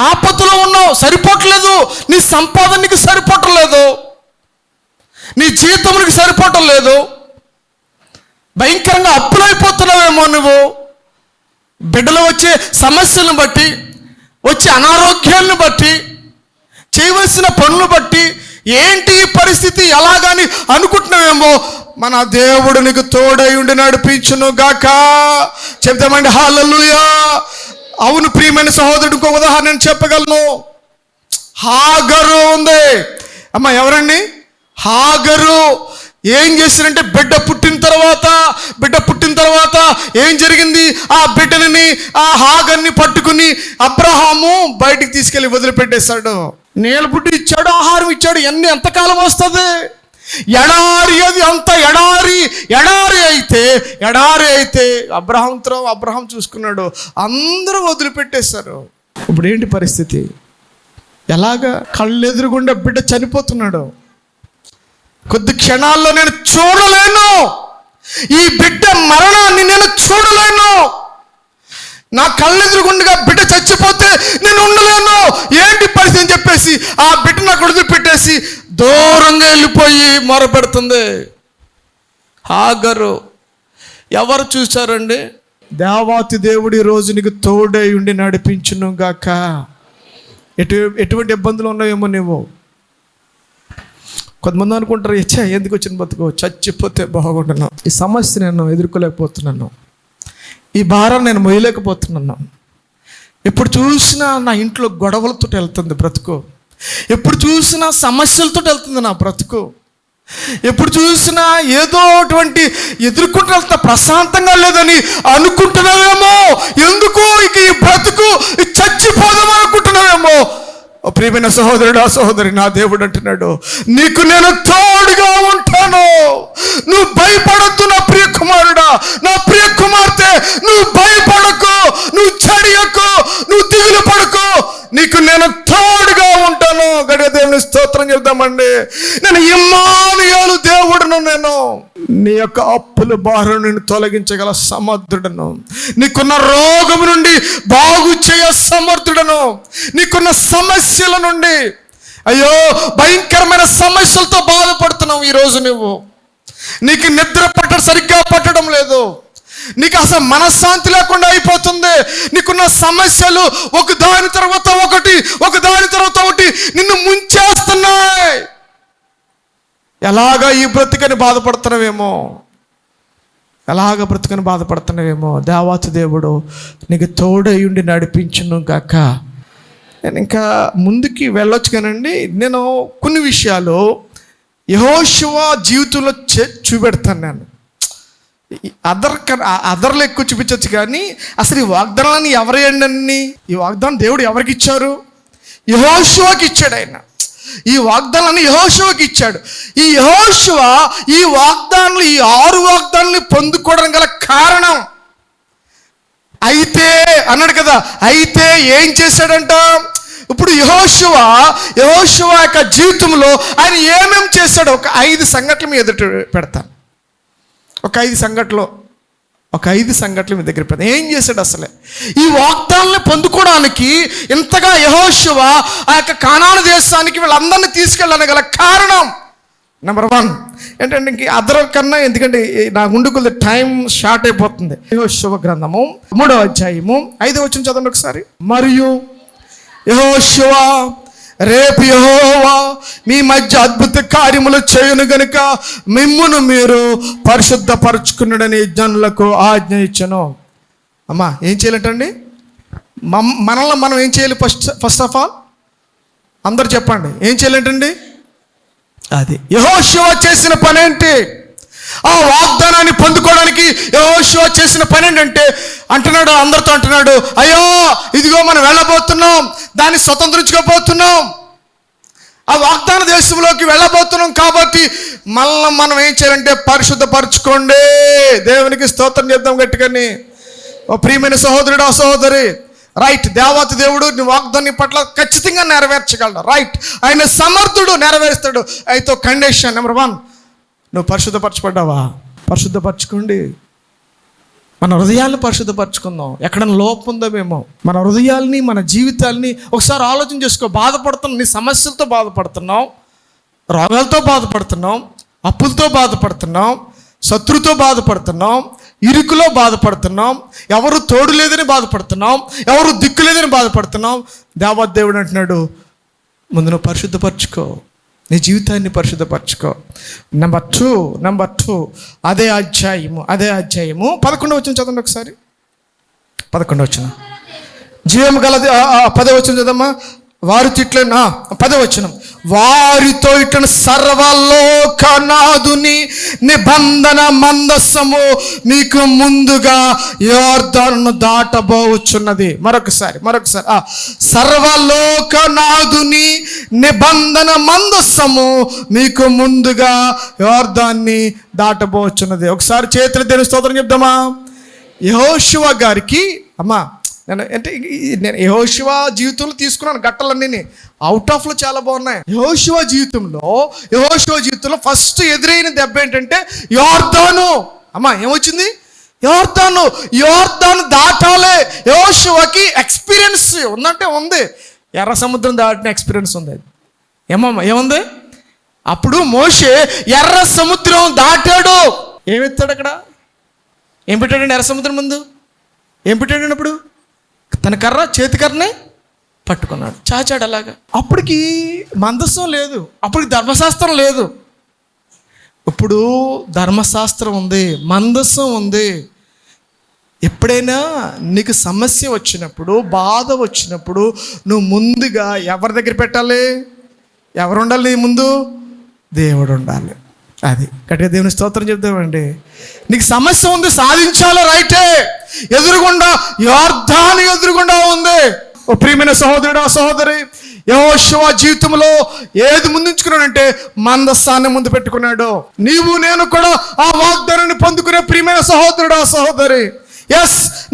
ఆపత్తులో ఉన్నావు, సరిపోవట్లేదు, నీ సంపాదన నీకు సరిపోవట్లేదు, నీ జీతం నీకు సరిపోవటం లేదు, భయంకరంగా అప్పులైపోతున్నావేమో నువ్వు, బిడ్డలు వచ్చే సమస్యలను బట్టి, వచ్చే అనారోగ్యాలను బట్టి, చేయవలసిన పనులు బట్టి ఏంటి ఈ పరిస్థితి ఎలాగని అనుకుంటున్నావేమో. మన దేవుడు నీకు తోడై ఉండి నడిపించును గాక. చెప్తామండి హల్లెలూయా. అవును ప్రియమైన సహోదరుడు, ఇంకో ఉదాహరణ నేను చెప్పగలను. హాగరు ఉంది అమ్మ. ఎవరండి? హాగరు. ఏం చేశారంటే బిడ్డ పుట్టిన తర్వాత ఏం జరిగింది? ఆ బిడ్డని, ఆ హాగర్ని పట్టుకుని అబ్రహాము బయటికి తీసుకెళ్ళి వదిలిపెట్టేశాడు. నీళ్ళ బుడ్డి ఇచ్చాడు, ఆహారం ఇచ్చాడు. ఎంతకాలం వస్తుంది? ఎడారి. అది అంత ఎడారి అయితే అబ్రహాం చూసుకున్నాడు, అందరూ వదిలిపెట్టేశారు. ఇప్పుడు ఏంటి పరిస్థితి? ఎలాగా? కళ్ళెదురుగుండా బిడ్డ చనిపోతున్నాడు. కొద్ది క్షణాల్లో నేను చూడలేను, ఈ బిడ్డ మరణాన్ని నేను చూడలేను, నా కళ్ళెదురుగుండగా బిడ్డ చచ్చిపోతే నేను ఉండలేను, ఏంటి పరిస్థితి అని చెప్పేసి ఆ బిడ్డ నాకు వదిలిపెట్టేసి దూరంగా వెళ్ళిపోయి మొరపెడుతుంది హాగరు. ఎవరు చూశారండి? దేవాతి దేవుడి రోజు నీకు తోడై ఉండి నడిపించును గాక. ఎటువంటి ఇబ్బందులు ఉన్నాయేమో నువ్వు. కొంతమంది అనుకుంటారు, ఎందుకు వచ్చిన బతుకు, చచ్చిపోతే బాగుంటున్నాను, ఈ సమస్య నేను ఎదుర్కోలేకపోతున్నాను, ఈ భారం నేను మొయ్యలేకపోతున్నాను, ఎప్పుడు చూసినా నా ఇంట్లో గొడవలతో వెళ్తుంది బ్రతుకు, ఎప్పుడు చూసినా సమస్యలతో వెళ్తుంది నా బ్రతుకు, ఎప్పుడు చూసినా ఏదో అటువంటి ఎదుర్కొంటూ వెళ్తా, ప్రశాంతంగా లేదని అనుకుంటున్నావేమో. ఎందుకు ఇక ఈ బ్రతుకు చచ్చిపోదాం అనుకుంటున్నావేమో. ప్రియమైన సహోదరుడు, ఆ సహోదరి, నా దేవుడు అంటున్నాడు, నీకు నేను తోడుగా ఉంటాను, నువ్వు భయపడద్దు నా ప్రియ కుమారుడా, నా ప్రియ కుమార్తె, నువ్వు భయపడకు, నువ్వు నేను తోడుగా ఉంటాను. గడియ దేవుని స్తోత్రం చెప్తామండి. నేను ఇమ్మానుయేలు దేవుడును, నేను నీ యొక్క అప్పుల భారం నుండి తొలగించగల సమర్థుడను, నీకున్న రోగం నుండి బాగు చేయ సమర్థుడను, నీకున్న సమస్యల నుండి, అయ్యో భయంకరమైన సమస్యలతో బాధపడుతున్నావు ఈరోజు. నీకు నిద్ర సరిగ్గా పట్టడం లేదు, నీకు అసలు మనశ్శాంతి లేకుండా అయిపోతుంది. నీకున్న సమస్యలు ఒకదాని తర్వాత ఒకటి నిన్ను ముంచేస్తున్నాయి. ఎలాగా ఈ బ్రతుకని బాధపడుతున్నావేమో, దేవాతి దేవుడు నీకు తోడయుండి నడిపించును గాక. నేను ఇంకా ముందుకి వెళ్ళొచ్చు కానండి, నేను కొన్ని విషయాలు యెహోషువ జీవితంలో చూపెడతాను. నేను అదర్లు ఎక్కువ చూపించవచ్చు, కానీ అసలు ఈ వాగ్దానాన్ని ఎవరేండి, ఈ వాగ్దానం దేవుడు ఎవరికి ఇచ్చారు? యెహోషువకి ఇచ్చాడు. ఆయన ఈ వాగ్దానాన్ని యెహోషువకి ఇచ్చాడు. ఈ యెహోషువ ఈ వాగ్దానాలు, ఈ 6 వాగ్దానాన్ని పొందుకోవడం గల కారణం, అయితే అన్నాడు కదా, అయితే ఏం చేశాడంట? ఇప్పుడు యెహోషువ యొక్క జీవితంలో ఆయన ఏమేం చేశాడో ఒక 5 సంఘటనలు మీ ఎదుట పెడతాను. ఒక 5 సంఘటనలు మీ దగ్గర పెడతాను. ఏం చేశాడు అసలే? ఈ వాగ్దానాన్ని పొందుకోవడానికి ఇంతగా యెహోషువ ఆ యొక్క కానాను దేశానికి వీళ్ళందరినీ తీసుకెళ్ళడానికి గల కారణం నెంబర్ 1 ఏంటంటే, ఇంక అదర్ కన్నా, ఎందుకంటే నా గుండెకు టైం షార్ట్ అయిపోతుంది. యెహోషువ గ్రంథము 3వ అధ్యాయము 5వ వచనం చదవండి ఒకసారి. మరియు యెహోషువ, రేపు యెహోవా మీ మధ్య అద్భుత కార్యములు చేయును గనుక మిమ్మును మీరు పరిశుద్ధపరచుకున్నాడని జనులకు ఆజ్ఞ ఇచ్చెను. అమ్మా, ఏం చేయాలంటండి? మనల్ని మనం ఏం చేయాలి? ఫస్ట్ ఆఫ్ ఆల్ అందరు చెప్పండి, ఏం చేయాలంటండి? అది యెహోషువ చేసిన పని ఏంటి? ఆ వాగ్దానాన్ని పొందుకోవడానికి యెహోషువ చేసిన పని ఏంటంటే, అందరితో అంటున్నాడు, అయ్యో ఇదిగో మనం వెళ్ళబోతున్నాం, దాన్ని స్వతంత్రించుకోబోతున్నాం, ఆ వాగ్దాన దేశంలోకి వెళ్ళబోతున్నాం. కాబట్టి మనం ఏం చేయాలంటే పరిశుద్ధపరచుకోండి. దేవునికి స్తోత్రం చేద్దాం గట్టిగాని. ఓ ప్రియమైన సహోదరుడు, ఆ సహోదరి, రైట్, దేవాతి దేవుడు నీ వాగ్దాన్ని పట్ల ఖచ్చితంగా నెరవేర్చగలడు. రైట్, ఆయన సమర్థుడు, నెరవేరుస్తాడు. అయితే కండిషన్ నెంబర్ 1, నువ్వు పరిశుద్ధపరచబడ్డావా? పరిశుద్ధపరచుకోండి. మన హృదయాలను పరిశుద్ధపరచుకుందాం. ఎక్కడైనా లోపం ఉందేమో మన హృదయాల్ని, మన జీవితాల్ని ఒకసారి ఆలోచన చేసుకో. బాధపడుతున్నావు, నీ సమస్యలతో బాధపడుతున్నావు, రోగాలతో బాధపడుతున్నాం, అప్పులతో బాధపడుతున్నాం, శత్రుతో బాధపడుతున్నాం, ఇరుకులో బాధపడుతున్నాం, ఎవరు తోడు లేదని బాధపడుతున్నాం, ఎవరు దిక్కు లేదని బాధపడుతున్నాం. దేవాదేవుడు అంటున్నాడు, ముందు నువ్వు పరిశుద్ధపరచుకో, నీ జీవితాన్ని పరిశుద్ధపరచుకో. నెంబర్ టూ అదే అధ్యాయము 11వ వచనం చదవండి ఒకసారి. 11వ వచనం, జీవము గలది. 10వ వచనం చదమ్మా. వారు తిట్లను 10వ వచనం, వారితో ఇట్లా సర్వలోకనాథుని నిబంధన మందస్సము మీకు ముందుగా యోర్దానును దాటబోచున్నది. మరొకసారి సర్వలోకనాథుని నిబంధన మందస్సము మీకు ముందుగా యోర్దాన్ని దాటబోచున్నది. ఒకసారి చేతులు దేవుని స్తోత్రం చెప్దామా. యెహోషువ గారికి, అమ్మా నేను యెహోషువ జీవితంలో తీసుకున్నాను గట్టలన్నీ, అవుట్ ఆఫ్లో చాలా బాగున్నాయి. యెహోషువ జీవితంలో ఫస్ట్ ఎదురైన దెబ్బ ఏంటంటే యోర్దాను. అమ్మా, ఏమొచ్చింది? యోర్దాను దాటాలి. యెహోషువకి ఎక్స్పీరియన్స్ ఉందంటే ఉంది, ఎర్ర సముద్రం దాటిన ఎక్స్పీరియన్స్ ఉంది. ఏముంది? అప్పుడు మోషే ఎర్ర సముద్రం దాటాడు. ఏమెత్తాడు అక్కడ? ఏం పెట్టాడండి ఎర్ర సముద్రం ముందు? ఏం పెట్టాడండి? అప్పుడు తన చేతి కర్రని పట్టుకున్నాడు, చాచాడు అలాగా. అప్పటికి మందస్సం లేదు, అప్పటికి ధర్మశాస్త్రం లేదు. ఇప్పుడు ధర్మశాస్త్రం ఉంది, మందస్సం ఉంది. ఎప్పుడైనా నీకు సమస్య వచ్చినప్పుడు, బాధ వచ్చినప్పుడు నువ్వు ముందుగా ఎవరి దగ్గర పెట్టాలి? ఎవరు ఉండాలి నీ ముందు? దేవుడు ఉండాలి. అది గట్టిగా దేవుని స్తోత్రం చెప్తామండి. నీకు సమస్య ఉంది, సాధించాలి, రైటే. యోర్దాను ఎదురుగుండా ఉంది. ఓ ప్రియమైన సహోదరుడు, ఆ సహోదరి, యెహోషువ జీవితంలో ఏది ముందుంచుకున్నాడంటే మందస్సాన్ని ముందు పెట్టుకున్నాడు. నీవు నేను కూడా ఆ వాగ్దానాన్ని పొందుకునే ప్రియమైన సహోదరుడు, ఆ సహోదరి,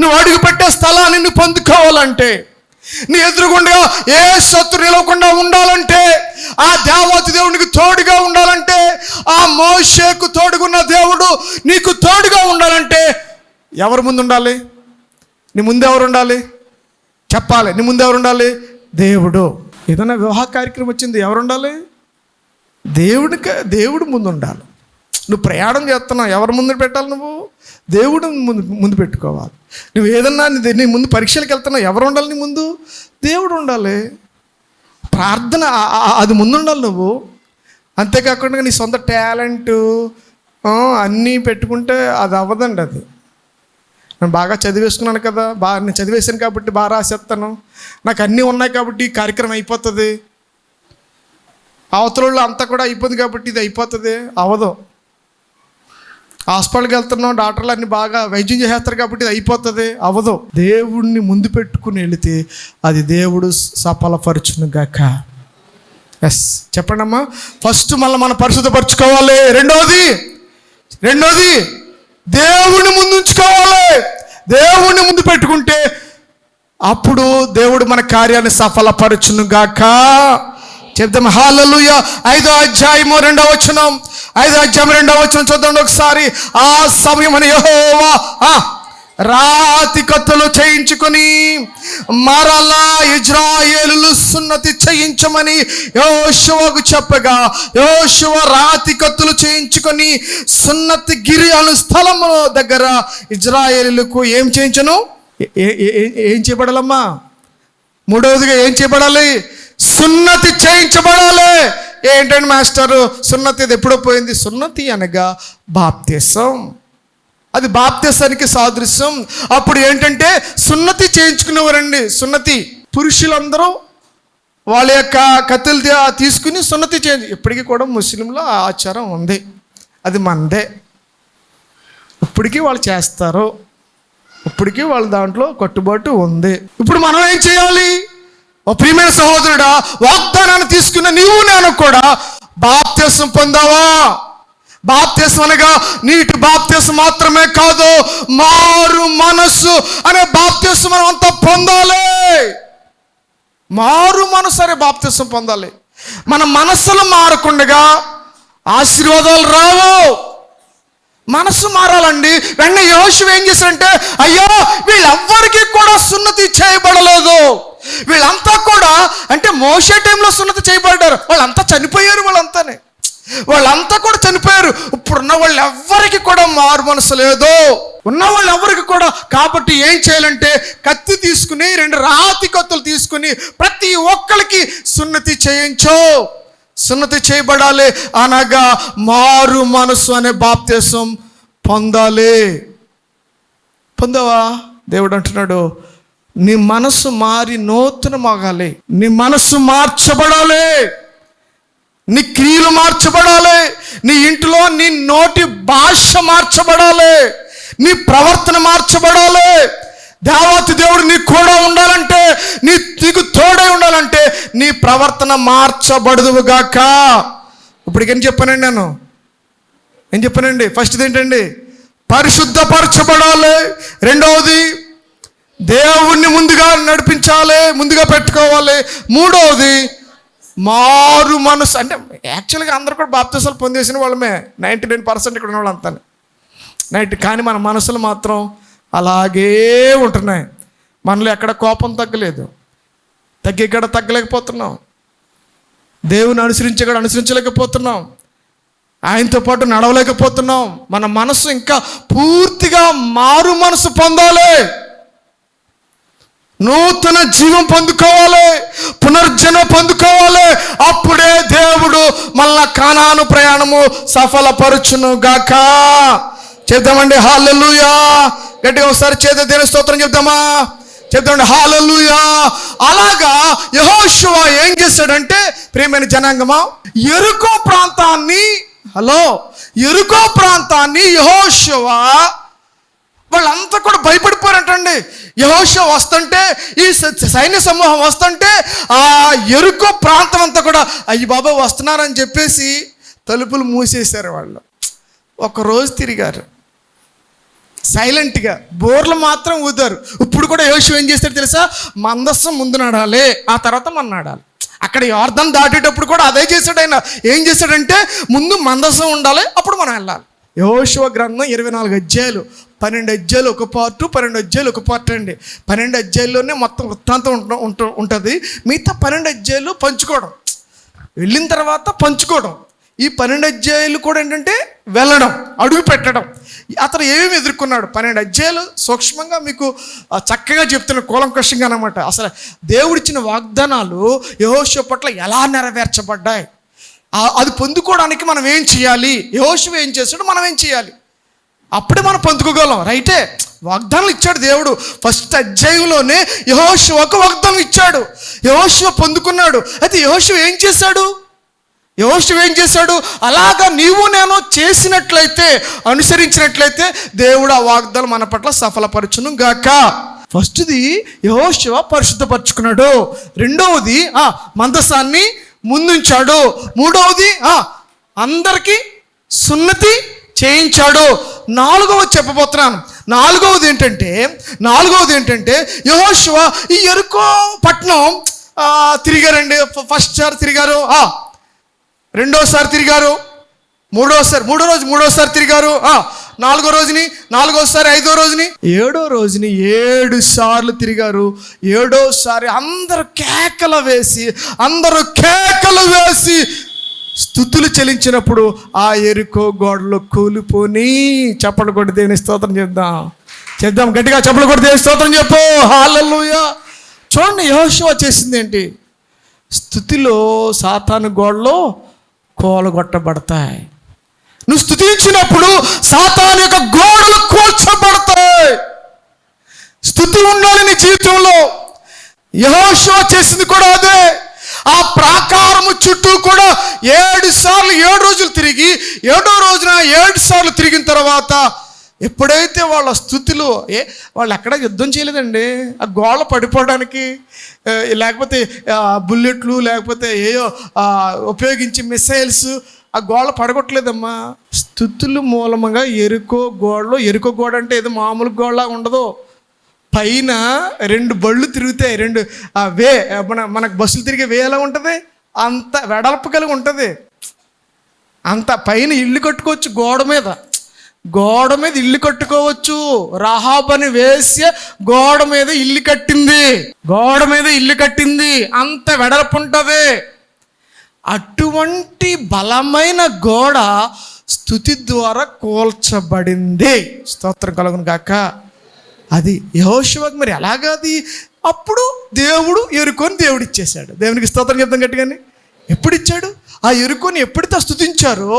నువ్వు అడుగు పెట్టే స్థలాన్ని నువ్వు పొందుకోవాలంటే, నీ ఎదురుగుండగా ఏ శత్రు నిలవకుండా ఉండాలంటే, ఆ దేవత దేవునికి తోడుగా ఉండాలంటే, ఆ మోషేకు తోడుగున్న దేవుడు నీకు తోడుగా ఉండాలంటే ఎవరి ముందు ఉండాలి? నీ ముందు ఎవరు ఉండాలి? చెప్పాలి. నీ ముందు ఎవరు ఉండాలి? దేవుడు. ఏదైనా వివాహ కార్యక్రమం వచ్చింది, ఎవరు ఉండాలి? దేవుడు ముందు ఉండాలి. నువ్వు ప్రయాణం చేస్తున్నావు, ఎవరి ముందు పెట్టాలి? నువ్వు దేవుడు ముందు పెట్టుకోవాలి. నువ్వు ఏదన్నా నీ ముందు పరీక్షలకు వెళ్తున్నావు, ఎవరు ఉండాలి నీ ముందు? దేవుడు ఉండాలి. ప్రార్థన అది ముందు ఉండాలి నువ్వు. అంతేకాకుండా నీ సొంత టాలెంటు అన్నీ పెట్టుకుంటే అది అవ్వదండి. అది నేను బాగా చదివేసుకున్నాను కదా, నేను చదివేశాను కాబట్టి బాగా రాసేస్తాను, నాకు అన్నీ ఉన్నాయి కాబట్టి ఈ కార్యక్రమం అయిపోతుంది, అవతలలో అంతా కూడా అయిపోతుంది కాబట్టి ఇది అయిపోతుంది. అవ్వదు. హాస్పిటల్కి వెళ్తున్నాం, డాక్టర్లు అన్ని బాగా వైద్యం చేసేస్తారు కాబట్టి ఇది అయిపోతుంది. అవ్వదు. దేవుణ్ణి ముందు పెట్టుకుని వెళితే అది దేవుడు సఫలపరచును గాక. ఎస్, చెప్పండి అమ్మా. ఫస్ట్ మనం పరిశుద్ధపరచుకోవాలి. రెండోది దేవుణ్ణి ముందు ఉంచుకోవాలి. దేవుణ్ణి ముందు పెట్టుకుంటే అప్పుడు దేవుడు మన కార్యాన్ని సఫలపరచును గాక. చెప్తాం హల్లెలూయా. 5వ అధ్యాయము 2వ వచనం, 5వ అధ్యాయం 2వ వచనం చూద్దాం ఒకసారి. ఆ సమయమున యెహోవా రాతి కత్తులు చేయించుకొని మరలా ఇజ్రాయేలులు సున్నతి చేయించమని యెహోషువకు చెప్పగా, యెహోషువ రాతి కత్తులు చేయించుకొని సున్నతి గిరి అను స్థలము దగ్గర ఇజ్రాయేలులకు ఏం చేయించను? ఏం చేయబడాలమ్మా? మూడవదిగా ఏం చేయబడాలి? సున్నతి చేయించబడాలి. ఏంటండి మాస్టరు సున్నతి ఇది ఎప్పుడో పోయింది? సున్నతి అనగా బాప్తిసం. అది బాప్తిసానికి సాదృశ్యం. అప్పుడు ఏంటంటే సున్నతి చేయించుకునేవారండి. సున్నతి పురుషులందరూ వాళ్ళ యొక్క కత్తులు తీసుకుని సున్నతి చేయించు. ఇప్పటికీ కూడా ముస్లింలో ఆ ఆచారం ఉంది, అది మనదే. ఇప్పటికీ వాళ్ళు చేస్తారు, ఇప్పటికీ వాళ్ళ దాంట్లో కట్టుబాటు ఉంది. ఇప్పుడు మనం ఏం చేయాలి? ఓ ప్రియమైన సహోదరుడా, వాగ్దానాన్ని తీసుకున్న నీవు నేను కూడా బాప్తిసం పొందావా? బాప్తిసం అనగా నీటి బాప్తిసం మాత్రమే కాదు, మారు మనస్సు అనే బాప్తిసం మనం అంతా పొందాలి. మారు మనస్సు అనే బాప్తిసం పొందాలి. మన మనస్సులు మారకుండగా ఆశీర్వాదాలు రావు. మనస్సు మారాలండి. వెంటనే యెహోషువ ఏం చేశాడంటే, అయ్యో వీళ్ళెవ్వరికీ కూడా సున్నతి చేయబడలేదు, వీళ్ళంతా కూడా అంటే మోషే టైంలో సున్నతి చేయబడ్డారు, వాళ్ళంతా చనిపోయారు, వాళ్ళంతా కూడా చనిపోయారు. ఇప్పుడున్న వాళ్ళు ఎవ్వరికి కూడా మారు మనసు లేదు, ఉన్న వాళ్ళు ఎవరికి కూడా. కాబట్టి ఏం చేయాలంటే కత్తి తీసుకుని 2 రాతి కత్తులు తీసుకుని ప్రతి ఒక్కరికి సున్నతి చేయించు. సున్నతి చేయబడాలి అనగా మారు మనసు అనే బాప్తిసం పొందాలి. పొందావా? దేవుడు అంటున్నాడు, నీ మనసు మారి నూతనమాగాలి, నీ మనసు మార్చబడాలి, నీ క్రియలు మార్చబడాలి, నీ ఇంటిలో నీ నోటి భాష మార్చబడాలి, నీ ప్రవర్తన మార్చబడాలి. దేవాతి దేవుడు నీకు కూడా ఉండాలంటే, నీకు తోడై ఉండాలంటే నీ ప్రవర్తన మార్చబడదుగాక. ఇప్పుడు ఏం చెప్పానండి? ఏం చెప్పానండి? ఫస్ట్ ఏంటండి? పరిశుద్ధపరచబడాలి. రెండవది దేవుణ్ణి ముందుగా నడిపించాలి, ముందుగా పెట్టుకోవాలి. మూడవది మారు మనసు. అంటే యాక్చువల్గా అందరూ కూడా బాప్తిసాలు పొందేసిన వాళ్ళమే, 99% ఇక్కడ ఉన్న వాళ్ళంతా 90. కానీ మన మనసులు మాత్రం అలాగే ఉంటున్నాయి. మనలో ఎక్కడ కోపం తగ్గలేదు, ఇక్కడ తగ్గలేకపోతున్నాం, దేవుని అనుసరించలేకపోతున్నాం, ఆయనతో పాటు నడవలేకపోతున్నాం. మన మనసు ఇంకా పూర్తిగా మారు మనసు పొందాలి, నూతన జీవం పొందుకోవాలి, పునర్జన్మ పొందుకోవాలి. అప్పుడే దేవుడు మళ్ళా కానాను ప్రయాణము సఫలపరచును గాక. చెప్దామండి హల్లెలూయా. గట్టిగా ఒకసారి చేత దేవుని స్తోత్రం చెప్దామా? చెప్తామండి హల్లెలూయా. అలాగా యెహోషువ ఏం చేశాడంటే, ప్రియమైన జనాంగమా, యెరికో ప్రాంతాన్ని యెహోషువ వాళ్ళంతా కూడా భయపడిపోయారంటండి. యెహోషువ వస్తుంటే, ఈ సైన్య సమూహం వస్తుంటే ఆ యెరికో ప్రాంతం అంతా కూడా అయ్యి బాబా వస్తున్నారని చెప్పేసి తలుపులు మూసేశారు. వాళ్ళు ఒకరోజు తిరిగారు, సైలెంట్గా బోర్లు మాత్రం ఊదారు. ఇప్పుడు కూడా యోషువ ఏం చేస్తాడు తెలుసా? మందస్సం ముందు నడాలి, ఆ తర్వాత మనం నడాలి. అక్కడ యోర్దాను దాటేటప్పుడు కూడా అదే చేశాడు ఆయన. ఏం చేశాడంటే ముందు మందస్సం ఉండాలి, అప్పుడు మనం వెళ్ళాలి. యోషువ గ్రంథం 24 అధ్యాయాలు, 12 అధ్యాయులు ఒక పార్టు, 12 అధ్యాయులు ఒక పార్ట్ అండి. 12 అధ్యాయుల్లోనే మొత్తం వృత్తాంతం ఉంటుంది. మిగతా 12 అధ్యాయులు పంచుకోవడం, వెళ్ళిన తర్వాత పంచుకోవడం. ఈ 12 అధ్యాయులు కూడా ఏంటంటే వెళ్ళడం, అడుగు పెట్టడం. అతను ఏమేమి ఎదుర్కొన్నాడు 12 అధ్యాయులు సూక్ష్మంగా మీకు చక్కగా చెప్తున్న కూలంకషంగా అనమాట. అసలు దేవుడిచ్చిన వాగ్దానాలు యెహోషువ పట్ల ఎలా నెరవేర్చబడ్డాయి, అది పొందుకోవడానికి మనం ఏం చేయాలి, యెహోషువ ఏం చేశాడు, మనం ఏం చేయాలి, అప్పుడే మనం పొందుకోగలం. రైటే, వాగ్దానాలు ఇచ్చాడు దేవుడు. ఫస్ట్ అధ్యాయంలోనే యెహోషువకు వాగ్దానం ఇచ్చాడు, యెహోషువ పొందుకున్నాడు. అయితే యెహోషువ ఏం చేశాడు? అలాగా నీవు నేను చేసినట్లయితే, అనుసరించినట్లయితే దేవుడు ఆ వాగ్దానం మన పట్ల సఫలపరచును గాక. ఫస్ట్ది యెహోషువ పరిశుద్ధపరచుకున్నాడు. రెండవది మందసాన్ని ముందుంచాడు. మూడవది అందరికీ సున్నతి చేయించాడు. నాలుగవది చెప్పబోతున్నాను. నాలుగవది ఏంటంటే యెహోషువ ఈ యెరికో పట్టణం తిరిగారండి. ఫస్ట్ సారి తిరిగారు, రెండోసారి తిరిగారు, మూడోసారి తిరిగారు, నాలుగోసారి, ఐదో రోజుని, ఏడో రోజుని 7 సార్లు తిరిగారు. ఏడోసారి అందరూ కేకలు వేసి స్తుతులు చెల్లించినప్పుడు ఆ యెరికో గోడలు కూలిపోని. చప్పట్లు కొట్టి దేవుని స్తోత్రం చేద్దాం గట్టిగా చప్పట్లు కొట్టి దేవుని స్తోత్రం చెప్పు. హల్లెలూయా. చూడండి యెహోషువ చేసింది ఏంటి? స్తుతిలో సాతాను గోడలో కూలగొట్టబడతాయి. నువ్వు స్తుతించినప్పుడు సాతాను యొక్క గోడలు కూల్చబడతాయి. స్తుతి ఉండాలి నీ జీవితంలో. యెహోషువ చేసింది కూడా అదే. ఆ ప్రాకారము చుట్టూ కూడా 7 సార్లు 7 రోజులు తిరిగి, 7వ రోజున 7 సార్లు తిరిగిన తర్వాత ఎప్పుడైతే వాళ్ళ స్థుతిలో వాళ్ళు ఎక్కడ యుద్ధం చేయలేదండి. ఆ గోడ పడిపోవడానికి, లేకపోతే బుల్లెట్లు, లేకపోతే ఏయో ఉపయోగించి మిసైల్స్ ఆ గోడ పడగొట్టలేదమ్మా. స్థుతులు మూలముగా ఎరుకో గోడ అంటే ఏదో మామూలు గోడలా ఉండదు. పైన 2 బళ్ళు తిరుగుతాయి. 2 మనకు బస్సులు తిరిగే వే ఎలా ఉంటుంది, అంత వెడల్పు కలిగి ఉంటుంది. అంత పైన ఇల్లు కట్టుకోవచ్చు. గోడ మీద ఇల్లు కట్టుకోవచ్చు. రహాబ్ అని వేశ్య గోడ మీద ఇల్లు కట్టింది. అంత వెడల్పు ఉంటుంది. అటువంటి బలమైన గోడ స్తుతి ద్వారా కూల్చబడింది. స్తోత్రం కలుగును గాక. అది యెహోషువకు మరి ఎలాగది? అప్పుడు దేవుడు యెరికోని దేవుడు ఇచ్చేశాడు. దేవునికి స్తోత్రం చెప్తాం గట్టిగాని. ఎప్పుడు ఇచ్చాడు? ఆ యెరికోని ఎప్పుడైతే స్తుతించారో,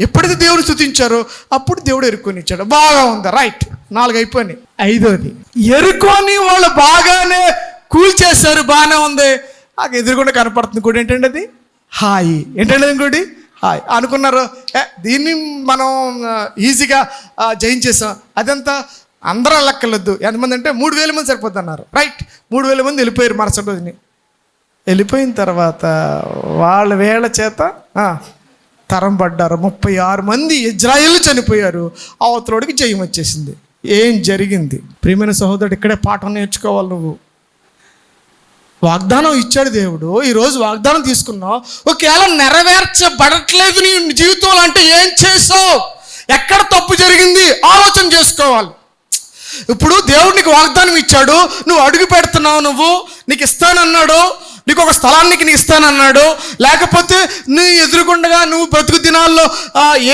ఎప్పుడైతే దేవుడు స్తుతించారో అప్పుడు దేవుడు యెరికోని ఇచ్చాడు. బాగా ఉంది, రైట్. 4 అయిపోయినాయి. 5వది యెరికోని వాళ్ళు బాగానే కూల్చేశారు, బాగానే ఉంది. నాకు ఎదురుకుండా కనపడుతుంది కూడా ఏంటంటే అది హాయి. ఏంటంటే ఇంకోటి హాయ్ అనుకున్నారు. దీన్ని మనం ఈజీగా జయించేసాం. అదంతా అందరూ లెక్కలొద్దు. ఎంతమంది అంటే 3000 మంది సరిపోతున్నారు. రైట్, 3000 మంది వెళ్ళిపోయారు. మరుసటి రోజుని వెళ్ళిపోయిన తర్వాత వాళ్ళ వేళ చేత తరం పడ్డారు. 36 మంది ఇజ్రాయేలు చనిపోయారు. అవతలోడికి జయం వచ్చేసింది. ఏం జరిగింది? ప్రియమైన సహోదరుడు, ఇక్కడే పాఠం నేర్చుకోవాలి. నువ్వు వాగ్దానం ఇచ్చాడు దేవుడు. ఈరోజు వాగ్దానం తీసుకున్నావు, ఒకవేళ నెరవేర్చబడట్లేదు నీ జీవితంలో అంటే ఏం చేసావు? ఎక్కడ తప్పు జరిగింది ఆలోచన చేసుకోవాలి. ఇప్పుడు దేవుడు నీకు వాగ్దానం ఇచ్చాడు, నువ్వు అడుగు పెడుతున్నావు, నీకు ఇస్తానన్నాడు, నీకు ఒక స్థలానికి నీ ఇస్తానన్నాడు, లేకపోతే నీ ఎదురుగుండగా నువ్వు బ్రతుకు దినాల్లో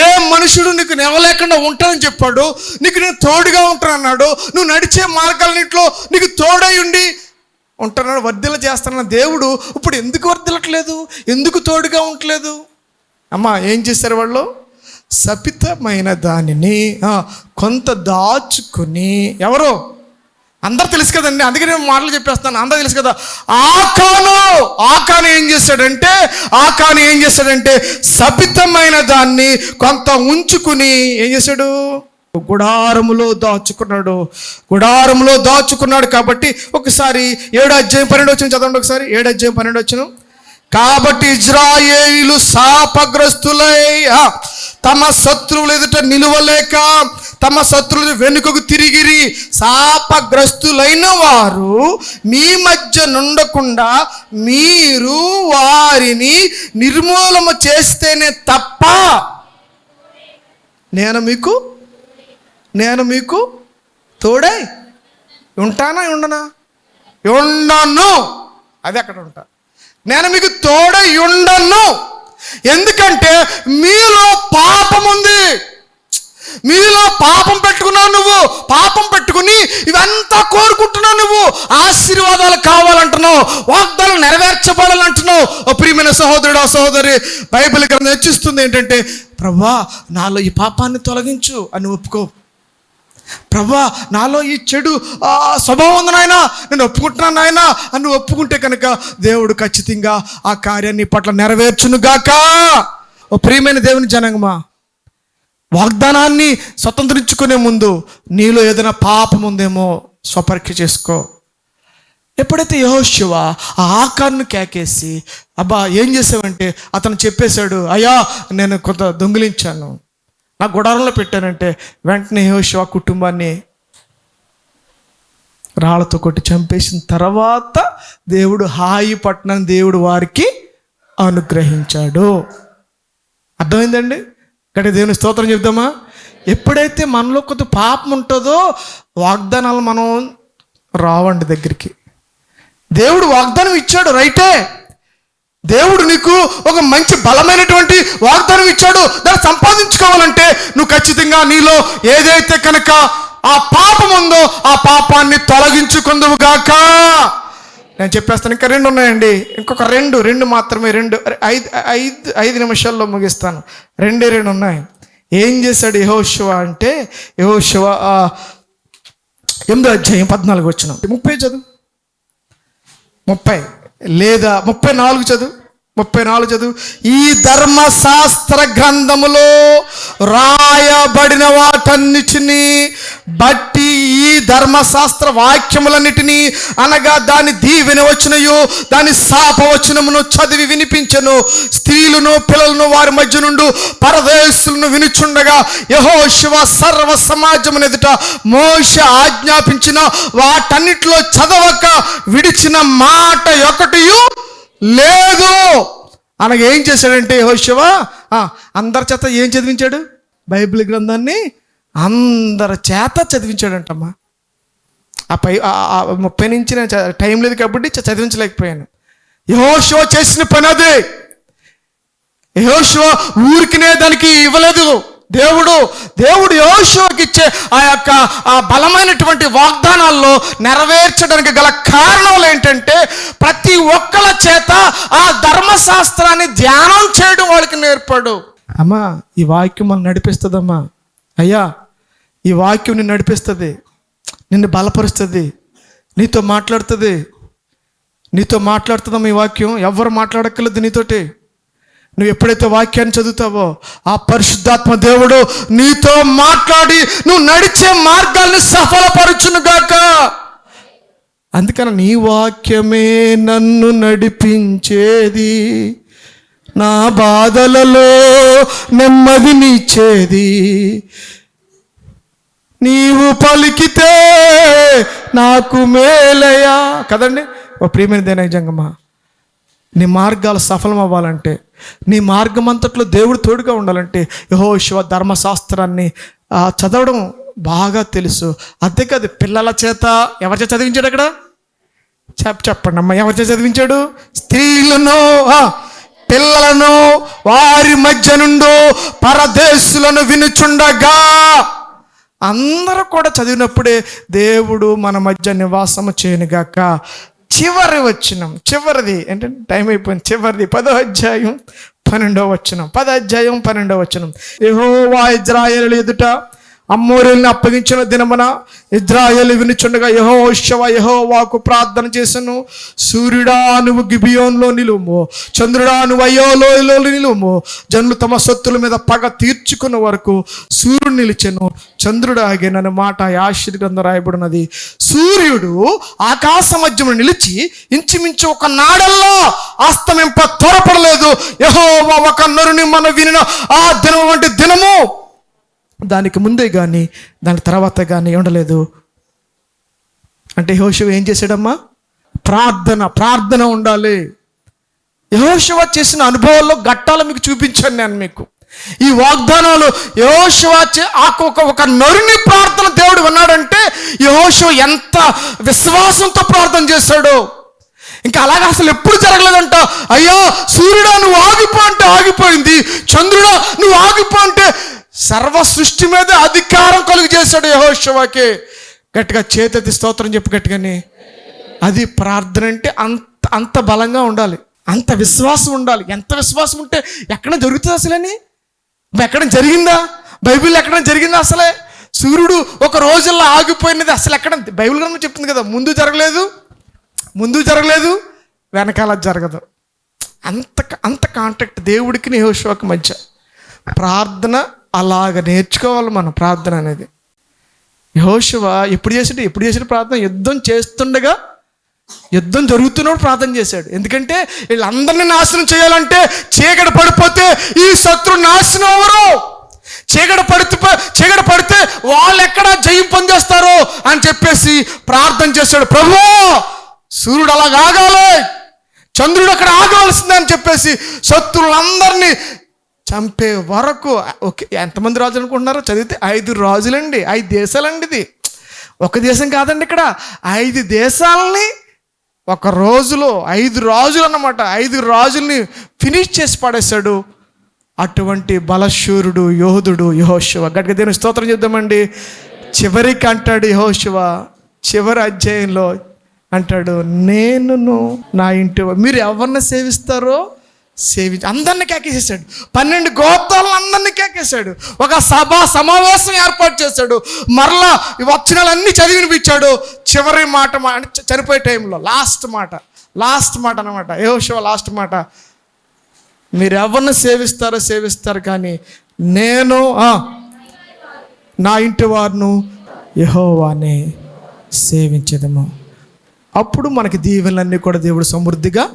ఏ మనుషుడు నీకు నిలవలేకుండా ఉంటానని చెప్పాడు, నీకు నేను తోడుగా ఉంటానన్నాడు, నువ్వు నడిచే మార్గాలన్నింటిలో నీకు తోడై ఉండి ఉంటున్నాడు, వర్ధిల్ల చేస్తానన్న దేవుడు ఇప్పుడు ఎందుకు వర్ధిల్లట్లేదు, ఎందుకు తోడుగా ఉండట్లేదు? అమ్మా ఏం చేశారు వాళ్ళు? శపితమైన దానిని కొంత దాచుకుని, ఎవరో అందరు తెలుసు కదండి, అందుకే నేను మాటలు చెప్పేస్తాను, అందరూ తెలుసు కదా. ఆకాను ఏం చేశాడంటే శపితమైన దాన్ని కొంత ఉంచుకుని ఏం చేశాడు? గుడారములో దాచుకున్నాడు. కాబట్టి ఒకసారి 7:12 చదవండి. ఒకసారి 7:12. కాబట్టి ఇజ్రాయేలీయులు శాపగ్రస్తులై తమ శత్రువులు ఎదుట నిలువలేక తమ శత్రువులు వెనుకకు తిరిగిరి. శాపగ్రస్తులైన వారు మీ మధ్య నుండకుండా మీరు వారిని నిర్మూలన చేస్తేనే తప్ప నేను మీకు తోడై ఉంటానా ఉండనా? ఉండను. అది అక్కడ ఉంటా. నేను మీకు తోడై ఉండను. ఎందుకంటే మీలో పాపం ఉంది. మీలో పాపం పెట్టుకున్నావు. నువ్వు పాపం పెట్టుకుని ఇవంతా కోరుకుంటున్నావు. నువ్వు ఆశీర్వాదాలు కావాలంటున్నావు, వాగ్దానాలు నెరవేర్చబడాలంటున్నావు. ఓ ప్రియమైన సహోదరుడు, సహోదరి, బైబిల్ గ్రంథం హెచ్చిస్తుంది ఏంటంటే, ప్రభువా నాలో ఈ పాపాన్ని తొలగించు అని ఒప్పుకో. ప్రభువా నాలో ఈ చెడు స్వభావం ఉంది నాయనా, నేను ఒప్పుకుంటున్నాను నాయనా అని ఒప్పుకుంటే కనుక దేవుడు ఖచ్చితంగా ఆ కార్యాన్ని పట్ల నెరవేర్చునుగాక. ఓ ప్రియమైన దేవుని జనంగమా, వాగ్దానాన్ని స్వతంత్రించుకునే ముందు నీలో ఏదైనా పాపం ఉందేమో స్వపరీక్ష చేసుకో. ఎప్పుడైతే యెహోషువ ఆ ఆకారును కేకేసి, అబ్బా ఏం చేసావంటే అతను చెప్పేశాడు, అయ్యా నేను కొంత దొంగిలించాను, నా గుడారంలో పెట్టానంటే, వెంటనే యెహోషువ కుటుంబాన్ని రాళ్లతో కొట్టి చంపేసిన తర్వాత దేవుడు హాయి పట్టణాన్ని దేవుడు వారికి అనుగ్రహించాడు. అర్థమైందండి? అంటే దేవుని స్తోత్రం చెప్దామా? ఎప్పుడైతే మనలో కొంత పాపం ఉంటుందో వాగ్దానాలు మనం రావండి దగ్గరికి. దేవుడు వాగ్దానం ఇచ్చాడు, రైటే. దేవుడు నీకు ఒక మంచి బలమైనటువంటి వాగ్దానం ఇచ్చాడు. దాన్ని సంపాదించుకోవాలంటే నువ్వు ఖచ్చితంగా నీలో ఏదైతే కనుక ఆ పాపం ఉందో ఆ పాపాన్ని తొలగించుకుందువుగాక. నేను చెప్పేస్తాను. ఇంకా 2 ఉన్నాయండి. ఇంకొక రెండు మాత్రమే. 5 నిమిషాల్లో ముగిస్తాను. 2 ఉన్నాయి. ఏం చేశాడు యెహోషువ అంటే, యెహోషువ 8వ అధ్యాయం 14 వచనం. 30 చదువు, 30 లేదా 34 చదువు. 34 చదువు. ఈ ధర్మశాస్త్ర గ్రంథములో రాయబడిన వాటన్నిటిని బట్టి, ఈ ధర్మశాస్త్ర వాక్యములన్నిటినీ అనగా దాని దీవెన వచనయు దాని శాప వచనమును చదివి వినిపించెను. స్త్రీలను పిల్లలను వారి మధ్య నుండి పరదేశులను వినుచుండగా యెహోషువ సర్వ సమాజమును ఎదుట మోషే ఆజ్ఞాపించిన వాటన్నిటిలో చదవక విడిచిన మాట ఒకటియు లేదు. అనగా ఏం చేశాడంటే యెహోషువ అందరి చేత ఏం చదివించాడు? బైబిల్ గ్రంథాన్ని అందరి చేత చదివించాడంటమ్మా. 30 నుంచి నేను టైం లేదు కాబట్టి చదివించలేకపోయాను. యెహోషువ చేసిన పని అదే. యెహోషువ ఊరికినే దానికి ఇవ్వలేదు. దేవుడు యెహోషువకి ఇచ్చే ఆ బలమైనటువంటి వాగ్దానాల్లో నెరవేర్చడానికి గల కారణాలు ఏంటంటే, ప్రతి ఒక్కళ్ళ చేత ఆ ధర్మశాస్త్రాన్ని ధ్యానం చేయడం వాళ్ళకి నేర్పాడు. అమ్మా ఈ వాక్యం మనం నడిపిస్తుందమ్మా. అయ్యా ఈ వాక్యం నిన్ను నడిపిస్తుంది, నిన్ను బలపరుస్తుంది, నీతో మాట్లాడుతుందమ్మా. ఈ వాక్యం ఎవరు మాట్లాడక్కర్లేదు నీతోటి. నువ్వు ఎప్పుడైతే వాక్యాన్ని చదువుతావో ఆ పరిశుద్ధాత్మ దేవుడు నీతో మాట్లాడి నువ్వు నడిచే మార్గాల్ని సఫలపరచునుగాక. అందుకని నీ వాక్యమే నన్ను నడిపించేది, నా బాధలలో నెమ్మదినిచ్చేది, నీవు పలికితే నాకు మేలయా. కదండి ఓ ప్రియమైన నిజంగమ్మా, నీ మార్గాలు సఫలం అవ్వాలంటే, నీ మార్గం అంతట్లో దేవుడు తోడుగా ఉండాలంటే యెహోషువ ధర్మశాస్త్రాన్ని చదవడం బాగా తెలుసు. అంతేకాదు పిల్లల చేత ఎవరి చేత చదివించాడు? అక్కడ చెప్పండి అమ్మ, ఎవరి చేత చదివించాడు? స్త్రీలను పిల్లలను వారి మధ్య నుండి పరదేశులను వినుచుండగా. అందరూ కూడా చదివినప్పుడే దేవుడు మన మధ్య నివాసము చేయనుగాక. చివరిది ఏంటంటే టైం అయిపోయింది. చివరిది 10వ అధ్యాయం 12వ వచనం. 10వ అధ్యాయం 12వ వచనం. యెహోవా ఇశ్రాయేలు ఎదుట అమ్మోరీయులను అప్పగించిన దినమున ఇశ్రాయేలు వినుచుండగా యెహోవాకు ప్రార్థన చేసెను. సూర్యుడా నువ్వు గిబియోన్లో నిలువుము, చంద్రుడా నువ్వు అయ్యోలోయలో నిలువుము. జనులు తమ సొత్తుల మీద పగ తీర్చుకున్న వరకు సూర్యుడు నిలిచెను, చంద్రుడు ఆగెనని మాట యాషీరు గ్రంథం రాయబడినది. సూర్యుడు ఆకాశ మధ్యమున నిలిచి ఇంచుమించు ఒక నాడల్లో అస్తమింప త్వరపడలేదు. యెహోవా ఒక నరుని మన వినిన ఆ దినం వంటి దినము దానికి ముందే కానీ దాని తర్వాత కానీ ఉండలేదు. అంటే యెహోషువ ఏం చేశాడమ్మా? ప్రార్థన ఉండాలి. యెహోషువ చేసిన అనుభవాల్లో ఘట్టాలు మీకు చూపించాను నేను మీకు. ఈ వాగ్దానాలు యెహోషువ ఒక నరుని ప్రార్థన దేవుడు విన్నాడంటే యెహోషువ ఎంత విశ్వాసంతో ప్రార్థన చేశాడో. ఇంకా అలాగే అసలు ఎప్పుడు జరగలేదంట. అయ్యో సూర్యుడా నువ్వు ఆగిపో అంటే ఆగిపోయింది, చంద్రుడా నువ్వు ఆగిపో అంటే సర్వ సృష్టి మీద అధికారం కలుగు చేశాడు యెహోషువకి. గట్టిగా చేతెత్తి స్తోత్రం చెప్పు గట్టిగాని. అది ప్రార్థన అంటే అంత బలంగా ఉండాలి, అంత విశ్వాసం ఉండాలి. ఎంత విశ్వాసం ఉంటే ఎక్కడ జరుగుతుంది అసలని? ఎక్కడ జరిగిందా? బైబిల్లో ఎక్కడ జరిగిందా అసలే? సూర్యుడు ఒక రోజుల్లో ఆగిపోయినది అసలు ఎక్కడ? బైబిల్ గ్రంథం చెప్తుంది కదా, ముందు జరగలేదు వెనకాల జరగదు. అంత కాంటాక్ట్ దేవుడికి యెహోషువకి మధ్య. ప్రార్థన అలాగ నేర్చుకోవాలి మనం. ప్రార్థన అనేది యెహోషువ ఎప్పుడు చేసాడు ప్రార్థన? యుద్ధం జరుగుతున్నప్పుడు ప్రార్థన చేశాడు. ఎందుకంటే వీళ్ళందరినీ నాశనం చేయాలంటే చీకటి పడిపోతే ఈ శత్రు నాశనం అవ్వరు. చీకటి పడితే వాళ్ళు ఎక్కడ జయం పొందేస్తారో అని చెప్పేసి ప్రార్థన చేశాడు. ప్రభువా సూర్యుడు అలాగ ఆగాలి, చంద్రుడు అక్కడ ఆగవలసిందని చెప్పేసి శత్రువులందరినీ చంపే వరకు. ఓకే, ఎంతమంది రాజులు అనుకుంటున్నారో? చదివితే 5 రాజులండి, 5 దేశాలండి. ఇది ఒక దేశం కాదండి. ఇక్కడ 5 దేశాలని ఒక రోజులో 5 రాజులు అన్నమాట. 5 రాజుల్ని ఫినిష్ చేసి పడేశాడు. అటువంటి బలశూరుడు యోధుడు యెహోషువ. గట్టిగా దేవుని స్తోత్రం చేద్దామండి. చివరికి అంటాడు యెహోషువ, చివరి అధ్యాయంలో అంటాడు, నేనును నా ఇంటి మీరు ఎవరిని సేవిస్తారో అందరినీ కేకేసాడు. 12 గోత్రాలను అందరినీ కేకేశాడు. ఒక సమావేశం ఏర్పాటు చేశాడు. మరలా వచనాలన్నీ చదివి వినిపించాడు. చివరి మాట అంటే చనిపోయే టైంలో లాస్ట్ మాట అన్నమాట. యెహోషువ లాస్ట్ మాట, మీరు ఎవరిని సేవిస్తారు కానీ నేను నా ఇంటి వారును యెహోవానే సేవించదము. అప్పుడు మనకి దీవెనలన్నీ కూడా దేవుడు సమృద్ధిగా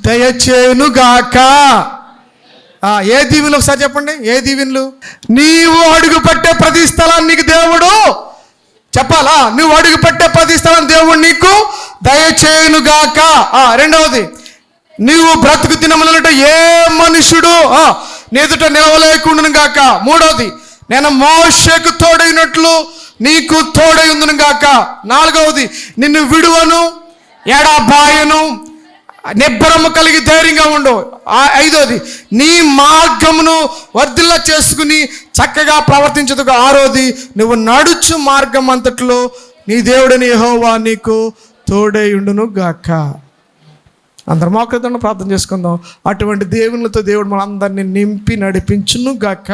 దయచేయునుగాక. ఏ దీవెనలు ఒకసారి చెప్పండి? ఏ దీవెనలు? నీవు అడుగు పెట్టే ప్రతి స్థలాన్ని నీకు దేవుడు చెప్పాలా? నువ్వు అడుగు పెట్టే ప్రతి స్థలం దేవుడు నీకు దయచేయునుగాక. రెండవది, నీవు బ్రతుకు దినములనుట ఏ మనుషుడు నీదుట నిలవలేకుండును గాక. మూడవది, నేను మోషేకు తోడైనట్లు నీకు తోడై ఉందును గాక. నాలుగవది, నిన్ను విడువను ఎడబాయను, నిబ్బరము కలిగి ధైర్యంగా ఉండు. ఐదవది, నీ మార్గమును వర్ధిల్ల చేసుకుని చక్కగా ప్రవర్తించదుగా. ఆరోది, నువ్వు నడుచు మార్గం అంతట్లో నీ దేవుడని యెహోవా నీకు తోడై ఉండును గాక. అందరం మోకరితో ప్రార్థన చేసుకుందాం. అటువంటి దేవునితో దేవుడు మనందరినీ నింపి నడిపించును గాక.